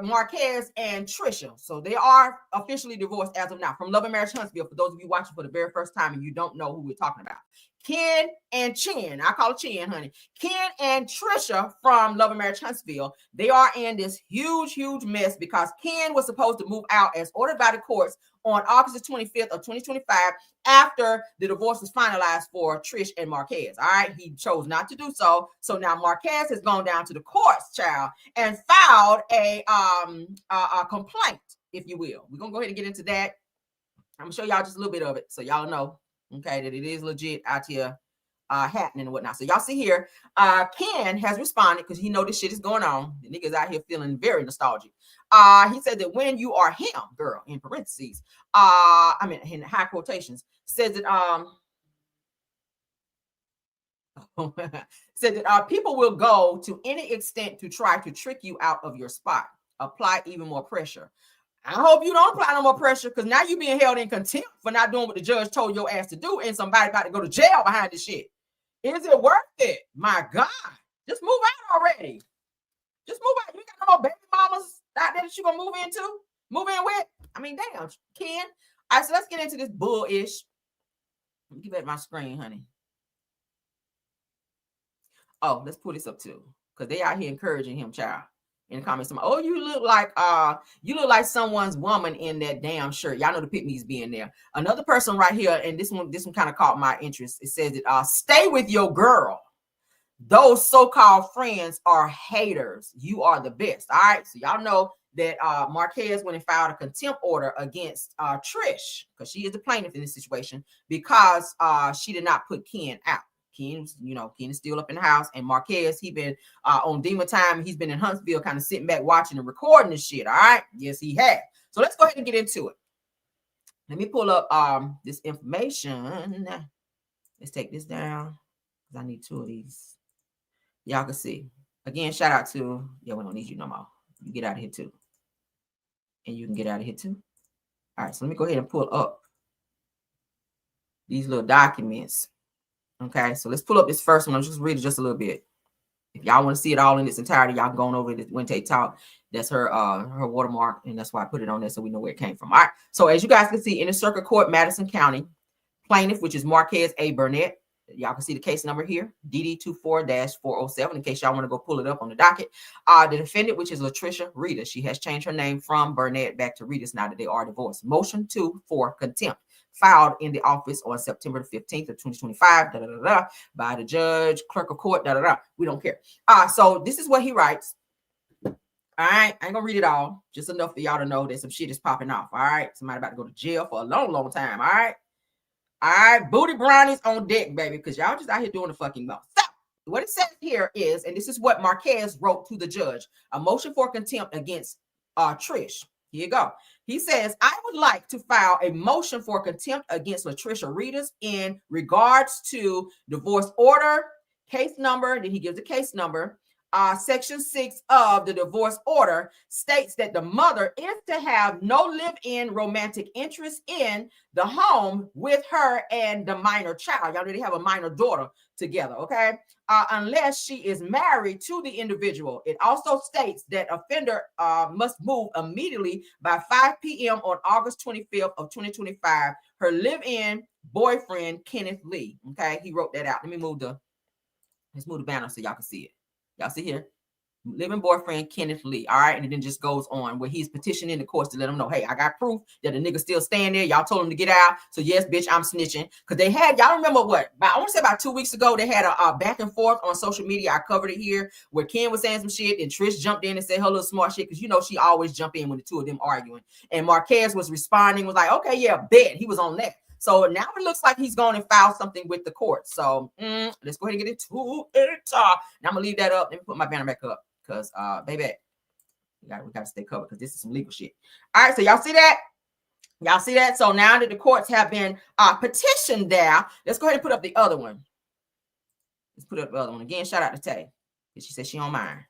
Speaker 1: Marquez and Trish. So they are officially divorced as of now from Love and Marriage Huntsville. For those of you watching for the very first time and you don't know who we're talking about, Ken and Chin, I call it Chin, honey. Ken and Trisha from Love and Marriage Huntsville, they are in this huge mess because Ken was supposed to move out as ordered by the courts on August the 25th of 2025 after the divorce was finalized for Trish and Marquez. All right, he chose not to do so. So now Marquez has gone down to the courts, child, and filed a complaint, if you will. We're gonna go ahead and get into that. I'm gonna show y'all just a little bit of it so y'all know, okay, that it is legit out here happening and whatnot. So y'all see here, Ken has responded because he know this shit is going on. The niggas out here feeling very nostalgic. He said that when you are him, girl, in parentheses, I mean in high quotations, says that said that people will go to any extent to try to trick you out of your spot. Apply even more pressure. I hope you don't apply no more pressure because now you're being held in contempt for not doing what the judge told your ass to do, and somebody about to go to jail behind this shit. Is it worth it? My God. Just move out already. Just move out. You ain't got no more baby mamas out there that you gonna move into? Move in with? I mean, damn, Ken. All right, so let's get into this bullish. Let me get back my screen, honey. Oh, let's pull this up too. Because they out here encouraging him, child. In the comments, oh, you look like someone's woman in that damn shirt. Y'all know the pick-me's being there. Another person right here, and this one kind of caught my interest. It says that stay with your girl. Those so-called friends are haters. You are the best. All right. So y'all know that Marquez went and filed a contempt order against Trish because she is the plaintiff in this situation because she did not put Ken out. Ken is still up in the house, and Marquez, he been on demon time. He's been in Huntsville, kind of sitting back, watching and recording this shit. All right, yes, he has. So let's go ahead and get into it. Let me pull up this information. Let's take this down because I need two of these. Y'all can see. Again, shout out to we don't need you no more. You get out of here too, and you can get out of here too. All right, so let me go ahead and pull up these little documents. Okay, so let's pull up this first one. I'll just read it just a little bit. If y'all want to see it all in its entirety, y'all can go on over to Wednesday Talk. That's her watermark, and that's why I put it on there so we know where it came from. All right, so as you guys can see, in the Circuit Court, Madison County, plaintiff, which is Marquez A. Burnett. Y'all can see the case number here, DD24-407, in case y'all want to go pull it up on the docket. The defendant, which is Latricia Rita, she has changed her name from Burnett back to Rita's now that they are divorced. Motion 2 for contempt, filed in the office on September the 15th of 2025, by the judge, clerk of court, We don't care. So this is what he writes. All right, I ain't gonna read it all, just enough for y'all to know that some shit is popping off. All right, somebody about to go to jail for a long time. All right. All right, booty brownies on deck, baby, because y'all just out here doing the fucking most. So what it says here is, and this is what Marquez wrote to the judge, a motion for contempt against Trish. Here you go. He says, I would like to file a motion for contempt against Latricia Reedus in regards to divorce order, case number. Then he gives the case number. Section 6 of the divorce order states that the mother is to have no live-in romantic interest in the home with her and the minor child. Y'all already have a minor daughter together, okay? Unless she is married to the individual. It also states that offender must move immediately by 5 p.m. on August 25th of 2025. Her live-in boyfriend, Kenneth Lee, okay? He wrote that out. Let's move the banner so y'all can see it. Y'all see here, living boyfriend Kenneth Lee. All right, and it then just goes on where he's petitioning the courts to let them know, hey, I got proof that the nigga still staying there. Y'all told him to get out, so yes, bitch, I'm snitching. Because they had, y'all remember what? I want to say about 2 weeks ago, they had a back and forth on social media. I covered it here where Ken was saying some shit, and Trish jumped in and said her little smart shit because you know she always jump in when the two of them arguing. And Marquez was responding, was like, okay, yeah, bet. He was on that. So now it looks like he's going to file something with the court. So let's go ahead and get into it. Now I'm gonna leave that up. Let me put my banner back up because, baby, we got to stay covered because this is some legal shit. All right, so y'all see that? Y'all see that? So now that the courts have been petitioned there, let's go ahead and put up the other one. Let's put up the other one again. Shout out to Tay. She said she don't mind.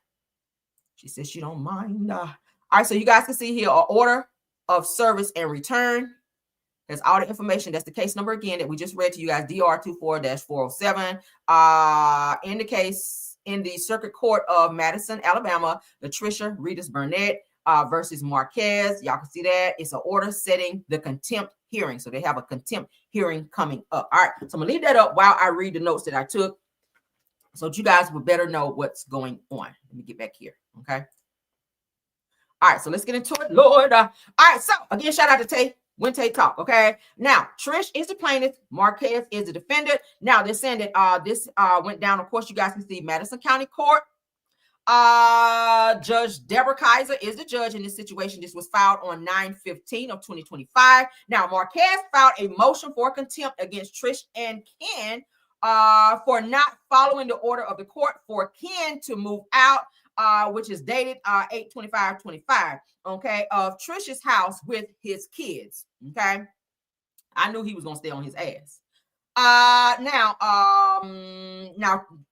Speaker 1: She said she don't mind. All right, so you guys can see here an order of service and return. There's all the information. That's the case number again that we just read to you guys, DR24-407. In the case in the Circuit Court of Madison, Alabama, Latricia Reedus Burnett versus Marquez. Y'all can see that. It's an order setting the contempt hearing. So they have a contempt hearing coming up. All right, so I'm gonna leave that up while I read the notes that I took, so that you guys would better know what's going on. Let me get back here, okay? All right, so let's get into it, Lord. All right, so again, shout out to Tay. When Tay talk, okay? Now, Trish is the plaintiff. Marquez is the defendant. Now, they're saying that this went down. Of course, you guys can see Madison County Court. Judge Deborah Kaiser is the judge in this situation. This was filed on 9/15 of 2025. Now, Marquez filed a motion for contempt against Trish and Ken for not following the order of the court for Ken to move out, which is dated 8/25/25, okay, of Trish's house with his kids, okay? I knew he was going to stay on his ass. Now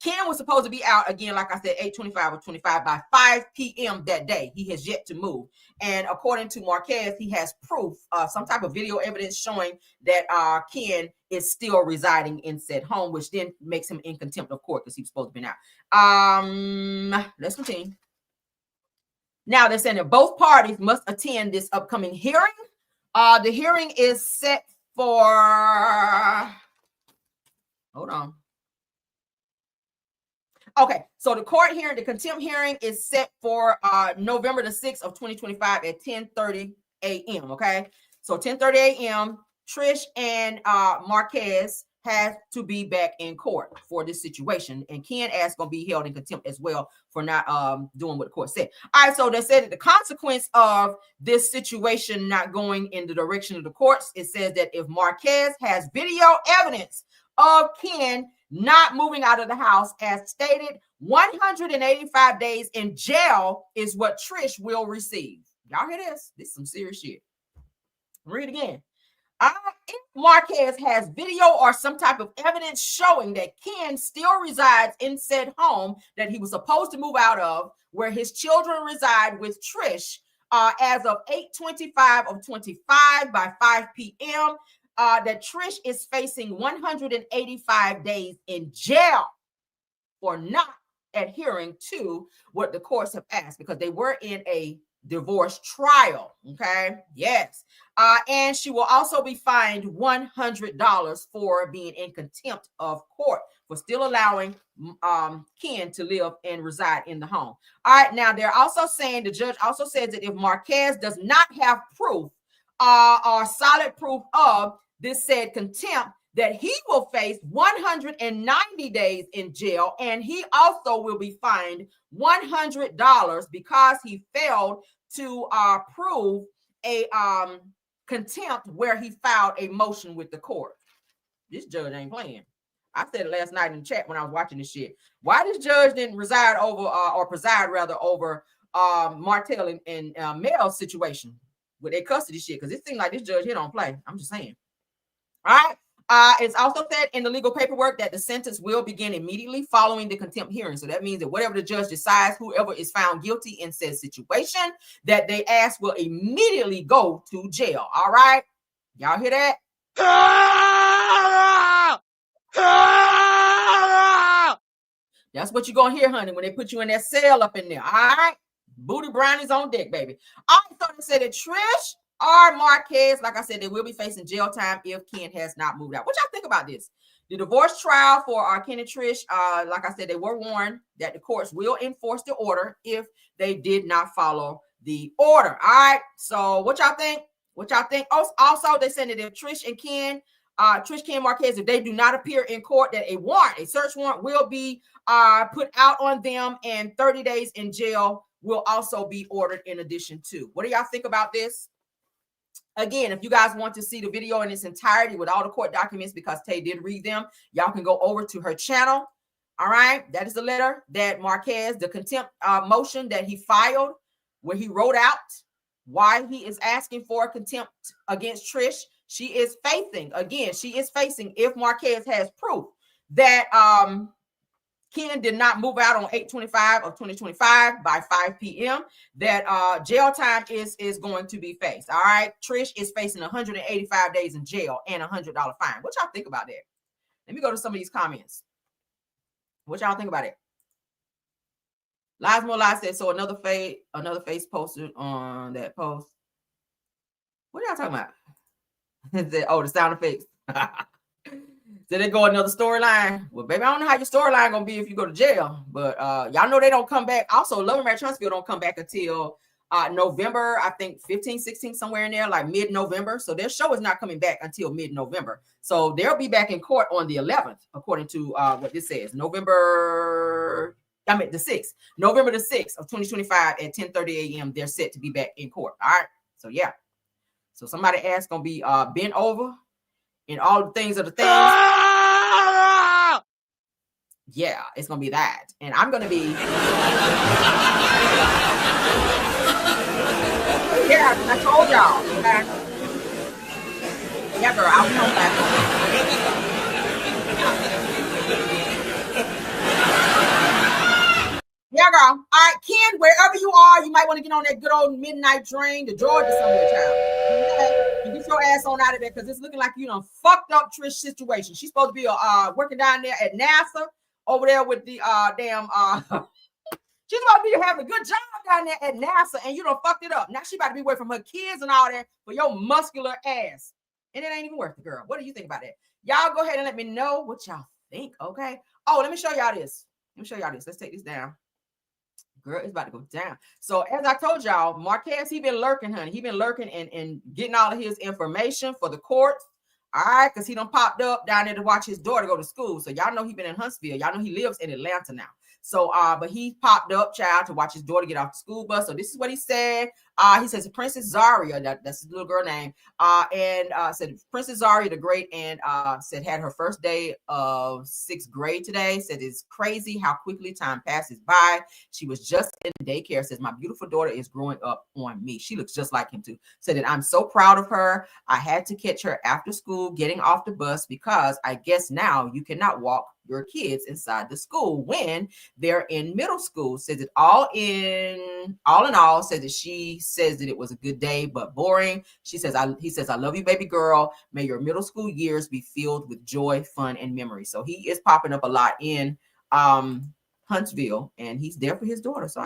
Speaker 1: Ken was supposed to be out again, like I said, 8/25/25 by 5 p.m. that day. He has yet to move. And according to Marquez, he has proof, some type of video evidence showing that Ken is still residing in said home, which then makes him in contempt of court because he was supposed to be out. Let's continue. Now they're saying that both parties must attend this upcoming hearing. The hearing is set for... Hold on. Okay, so the court hearing, the contempt hearing is set for November the 6th of 2025 at 10:30 a.m., okay? So 10:30 a.m., Trish and Marquez has to be back in court for this situation. And Ken is going to be held in contempt as well for not doing what the court said. All right, so they said that the consequence of this situation not going in the direction of the courts, it says that if Marquez has video evidence of Ken not moving out of the house, as stated, 185 days in jail is what Trish will receive. Y'all hear this? This is some serious shit. Read again. If Marquez has video or some type of evidence showing that Ken still resides in said home that he was supposed to move out of, where his children reside with Trish, as of 8/25 of 25 by 5 p.m., that Trish is facing 185 days in jail for not adhering to what the courts have asked, because they were in a divorce trial. Okay, yes. And she will also be fined $100 for being in contempt of court for still allowing Ken to live and reside in the home. All right, now they're also saying, the judge also says that if Marquez does not have proof or solid proof of this said contempt, that he will face 190 days in jail, and he also will be fined $100 because he failed to prove a contempt where he filed a motion with the court. This judge ain't playing. I said it last night in the chat when I was watching this shit. Why this judge didn't preside over Martell and Mel's situation with their custody shit, because it seems like this judge here don't play. I'm just saying. All right. It's also said in the legal paperwork that the sentence will begin immediately following the contempt hearing. So that means that whatever the judge decides, whoever is found guilty in said situation that they ask will immediately go to jail. All right. Y'all hear that? That's what you're going to hear, honey, when they put you in that cell up in there. All right. Booty brownies on deck, baby. Also, they said that Trish or Marquez, like I said, they will be facing jail time if Ken has not moved out. What y'all think about this? The divorce trial for Ken and Trish, like I said, they were warned that the courts will enforce the order if they did not follow the order. All right. So what y'all think? What y'all think? Also, they said that if Trish and Ken, Ken, Marquez, if they do not appear in court, that a search warrant will be put out on them, and 30 days in jail will also be ordered in addition to. What do y'all think about this? Again, if you guys want to see the video in its entirety with all the court documents, because Tay did read them, y'all can go over to her channel. All right. That is the letter that Marquez, the contempt motion that he filed, where he wrote out why he is asking for contempt against Trish. She is facing, if Marquez has proof that Ken did not move out on 8/25 of 2025 by 5 p.m., that jail time is going to be faced. All right. Trish is facing 185 days in jail and $100 fine. What y'all think about that? Let me go to some of these comments. What y'all think about it? Lies More Lies said, so another face posted on that post. What are y'all talking about? Oh, the sound effects. Did they go another storyline? Well, baby, I don't know how your storyline gonna be if you go to jail, but y'all know they don't come back. Also, Love and Marriage Huntsville don't come back until November, I think 15, 16, somewhere in there, like mid-November. So their show is not coming back until mid-November. So they'll be back in court on the 11th, according to what this says. The 6th. November the 6th of 2025 at 10:30 a.m. They're set to be back in court. All right. So yeah. So somebody ass gonna be bent over and all the things of the things. Yeah, it's gonna be that. And I'm gonna be yeah, I told y'all. Okay? Yeah, girl, I'll come back. Yeah, girl. All right, Ken, wherever you are, you might want to get on that good old midnight train to Georgia somewhere, child. Okay? And get your ass on out of there because it's looking like you done fucked up Trish situation. She's supposed to be working down there at NASA over there with the she's supposed to be having a good job down there at NASA, and you done fucked it up. Now she about to be away from her kids and all that for your muscular ass. And it ain't even worth it, girl. What do you think about that? Y'all go ahead and let me know what y'all think, okay? Oh, let me show y'all this. Let's take this down. Girl, it's about to go down. So as I told y'all, Marquez, he been lurking, honey. He been lurking and getting all of his information for the courts. All right, because he done popped up down there to watch his daughter go to school. So y'all know he been in Huntsville. Y'all know he lives in Atlanta now. So, but he popped up, child, to watch his daughter get off the school bus. So this is what he said. He says Princess Zaria, that's his little girl name, and said Princess Zaria the Great, and said had her first day of 6th grade today. Said it's crazy how quickly time passes by. She was just in daycare. Says my beautiful daughter is growing up on me. She looks just like him too. Said that I'm so proud of her. I had to catch her after school getting off the bus because I guess now you cannot walk your kids inside the school when they're in middle school. Says it all in all, says that she says that it was a good day but boring. He says I love you, baby girl. May your middle school years be filled with joy, fun, and memory. So he is popping up a lot in Huntsville, and he's there for his daughter. So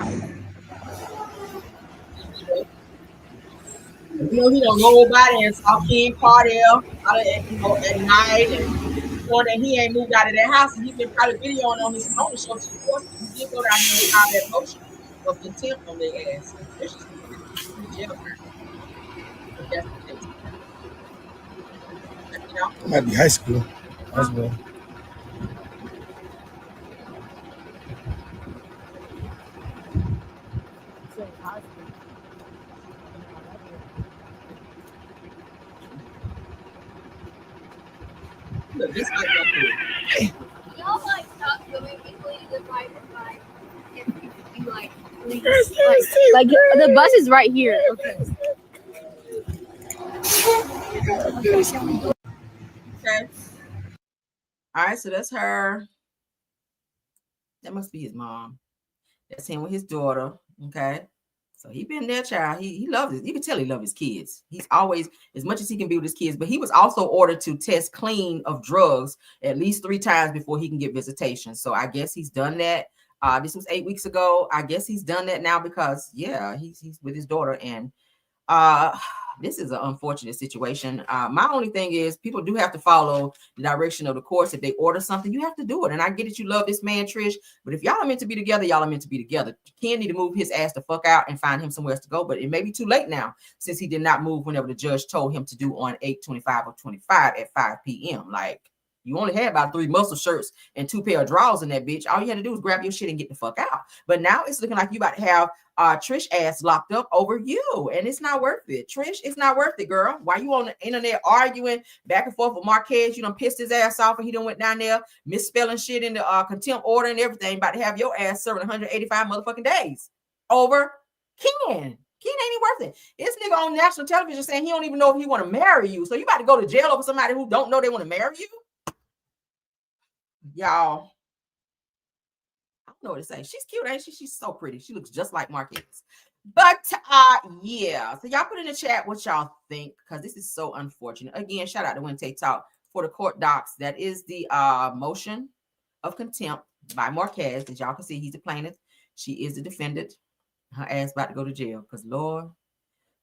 Speaker 1: you know, he don't go by there and talk in Cardell at night, and or that he ain't moved out of that house, and he's been probably videoing on his phone to show to the court. He did go down there and file that motion of contempt on their ass.
Speaker 4: It might be high school as well.
Speaker 1: Look, this might be
Speaker 10: Y'all like stop filming people in the private side. You like, please. Like the bus is right here. Okay.
Speaker 1: Okay. All right, so that's her. That must be his mom. That's him with his daughter. Okay. So he been there, child. He loves it. You can tell he loves his kids. He's always, as much as he can be with his kids, but he was also ordered to test clean of drugs at least 3 times before he can get visitation. So I guess he's done that. This was 8 weeks ago. I guess he's done that now because, yeah, he's with his daughter, and this is an unfortunate situation. My only thing is people do have to follow the direction of the courts. If they order something, you have to do it. And I get it. You love this man, Trish, but if y'all are meant to be together, y'all are meant to be together. Ken need to move his ass the fuck out and find him somewhere else to go. But it may be too late now since he did not move whenever the judge told him to do on 8/25 or 25 at 5 p.m. Like, you only had about 3 muscle shirts and 2 pair of drawers in that bitch. All you had to do was grab your shit and get the fuck out. But now it's looking like you about to have Trish ass locked up over you, and it's not worth it. Trish, it's not worth it, girl. Why you on the internet arguing back and forth with Marquez? You done pissed his ass off, and he done went down there misspelling shit in the contempt order and everything. About to have your ass serving 185 motherfucking days over Ken. Ken ain't even worth it. This nigga on national television saying he don't even know if he want to marry you. So you about to go to jail over somebody who don't know they want to marry you? Y'all, I don't know what to say. She's cute, ain't she? She's so pretty. She looks just like Marquez. But yeah, so y'all put in the chat what y'all think, because this is so unfortunate. Again, shout out to Wednesday Talk for the court docs. That is the motion of contempt by Marquez. As y'all can see, he's the plaintiff. She is the defendant. Her ass about to go to jail, because Lord,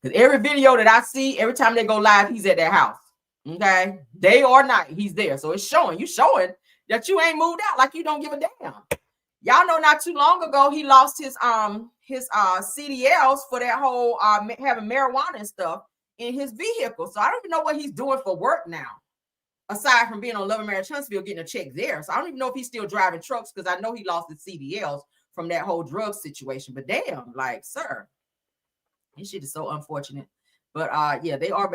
Speaker 1: because every video that I see, every time they go live, he's at their house. Okay, day or night, he's there. So it's showing that you ain't moved out, like you don't give a damn. Y'all know not too long ago he lost his CDLs for that whole having marijuana and stuff in his vehicle. So I don't even know what he's doing for work now, aside from being on Love and Marriage Huntsville getting a check there. So I don't even know if he's still driving trucks, because I know he lost his CDLs from that whole drug situation. But damn, like, sir, this shit is so unfortunate. But yeah, they are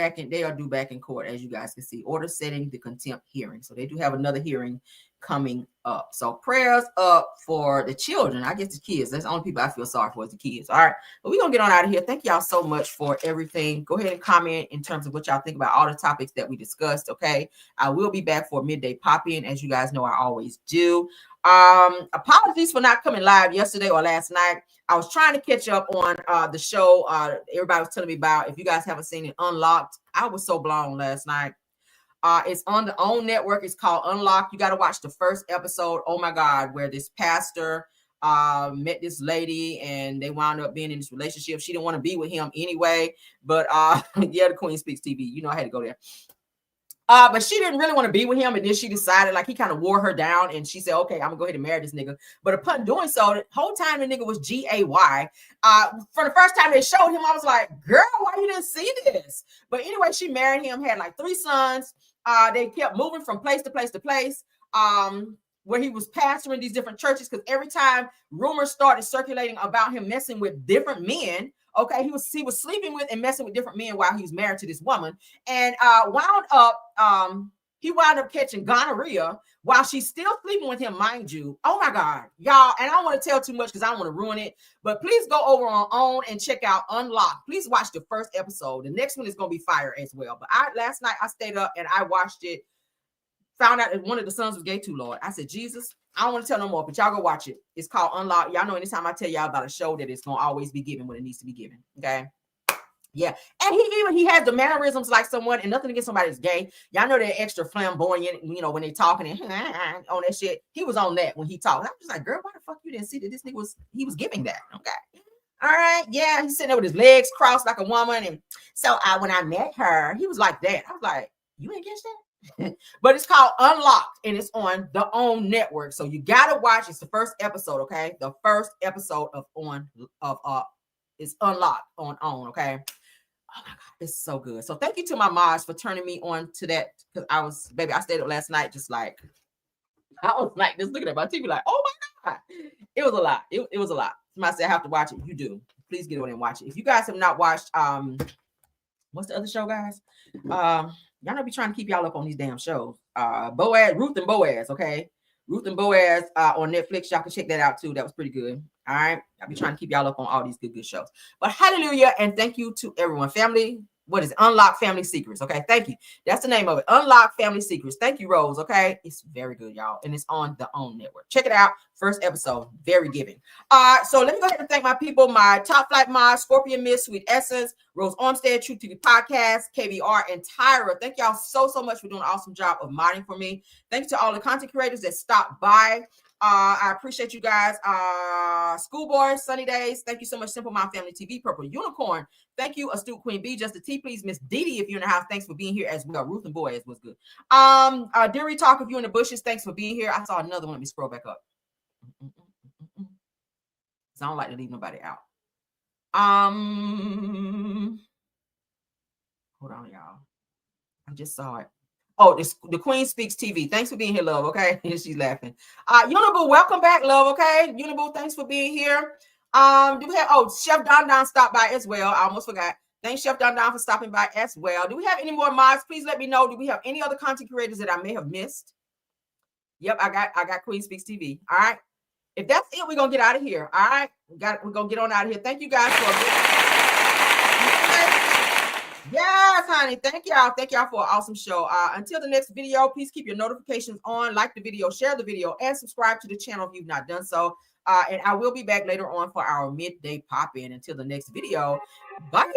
Speaker 1: due back in court, as you guys can see. Order setting the contempt hearing. So they do have another hearing coming up. So prayers up for the children. I guess the kids. That's the only people I feel sorry for is the kids. All right. But we're gonna get on out of here. Thank y'all so much for everything. Go ahead and comment in terms of what y'all think about all the topics that we discussed. Okay. I will be back for midday pop-in, as you guys know I always do. Apologies for not coming live yesterday or last night. I was trying to catch up on the show everybody was telling me about. If you guys haven't seen it, Unlocked. I was so blown last night. It's on the OWN network. It's called Unlocked. You got to watch the first episode. Oh my God, where this pastor met this lady and they wound up being in this relationship. She didn't want to be with him anyway, but yeah, the Queen Speaks TV. You know, I had to go there. But she didn't really want to be with him, and then she decided, like, he kind of wore her down, and she said, okay, I'm gonna go ahead and marry this nigga. But upon doing so, the whole time the nigga was G-A-Y. For the first time they showed him, I was like, girl, why you didn't see this? But anyway, she married him, had like 3 sons. They kept moving from place to place to place, where he was pastoring these different churches, because every time rumors started circulating about him messing with different men, okay, he was sleeping with and messing with different men while he was married to this woman, and he wound up catching gonorrhea while she's still sleeping with him, mind you. Oh my God, y'all! And I don't want to tell too much because I don't want to ruin it. But please go over on OWN and check out Unlocked. Please watch the first episode. The next one is going to be fire as well. But last night I stayed up and I watched it. Found out that one of the sons was gay too, Lord. I said, Jesus, I don't want to tell no more, but y'all go watch it. It's called Unlocked. Y'all know anytime I tell y'all about a show that it's going to always be given when it needs to be given. Okay. Yeah. And he has the mannerisms like someone, and nothing against somebody that's gay. Y'all know they're extra flamboyant, you know, when they talking and on that shit. He was on that when he talked. I was just like, girl, why the fuck you didn't see that this nigga was giving that? Okay. All right. Yeah. He's sitting there with his legs crossed like a woman. And so when I met her, he was like that. I was like, you ain't get that? But it's called Unlocked, and it's on the OWN network. So you gotta watch. It's the first episode, okay? The first episode of is Unlocked on OWN, okay? Oh my God, it's so good. So thank you to my mods for turning me on to that, because I stayed up last night just like looking at my TV like, oh my God. It was a lot. It was a lot. Somebody said I have to watch it. You do. Please get on and watch it. If you guys have not watched what's the other show, guys? Y'all know be trying to keep y'all up on these damn shows. Ruth and Boaz, okay? Ruth and Boaz on Netflix. Y'all can check that out too. That was pretty good. All right. I'll be trying to keep y'all up on all these good shows. But hallelujah, and thank you to everyone. Family, what is it? Unlock Family Secrets. Okay. Thank you. That's the name of it. Unlock Family Secrets. Thank you, Rose. Okay. It's very good, y'all. And it's on the OWN network. Check it out. First episode. Very giving. So let me go ahead and thank my people, my Top Flight Mod, Scorpion Miss, Sweet Essence, Rose Armstead, True TV Podcast, KVR, and Tyra. Thank y'all so much for doing an awesome job of modding for me. Thanks to all the content creators that stopped by. I appreciate you guys. Schoolboy, Sunny Days. Thank you so much. Simple Mom Family TV, Purple Unicorn. Thank you, Astute Queen B, Just the T, please. Miss Didi, if you're in the house, thanks for being here as well. Ruth and Boaz was good. Deary Talk, if you're in the bushes, thanks for being here. I saw another one. Let me scroll back up. I don't like to leave nobody out. Hold on, y'all. I just saw it. Oh, the Queen Speaks TV. Thanks for being here, love. Okay, she's laughing. Unibu, welcome back, love. Okay, Unibu, thanks for being here. Do we have? Chef Don stopped by as well. I almost forgot. Thanks, Chef Don for stopping by as well. Do we have any more mods? Please let me know. Do we have any other content creators that I may have missed? Yep, I got Queen Speaks TV. All right. If that's it, we're gonna get out of here. All right, we're gonna get on out of here. Thank you guys for yes, honey. Thank y'all for an awesome show. Until the next video, please keep your notifications on, like the video, share the video, and subscribe to the channel if you've not done so. And I will be back later on for our midday pop-in. Until the next video, bye.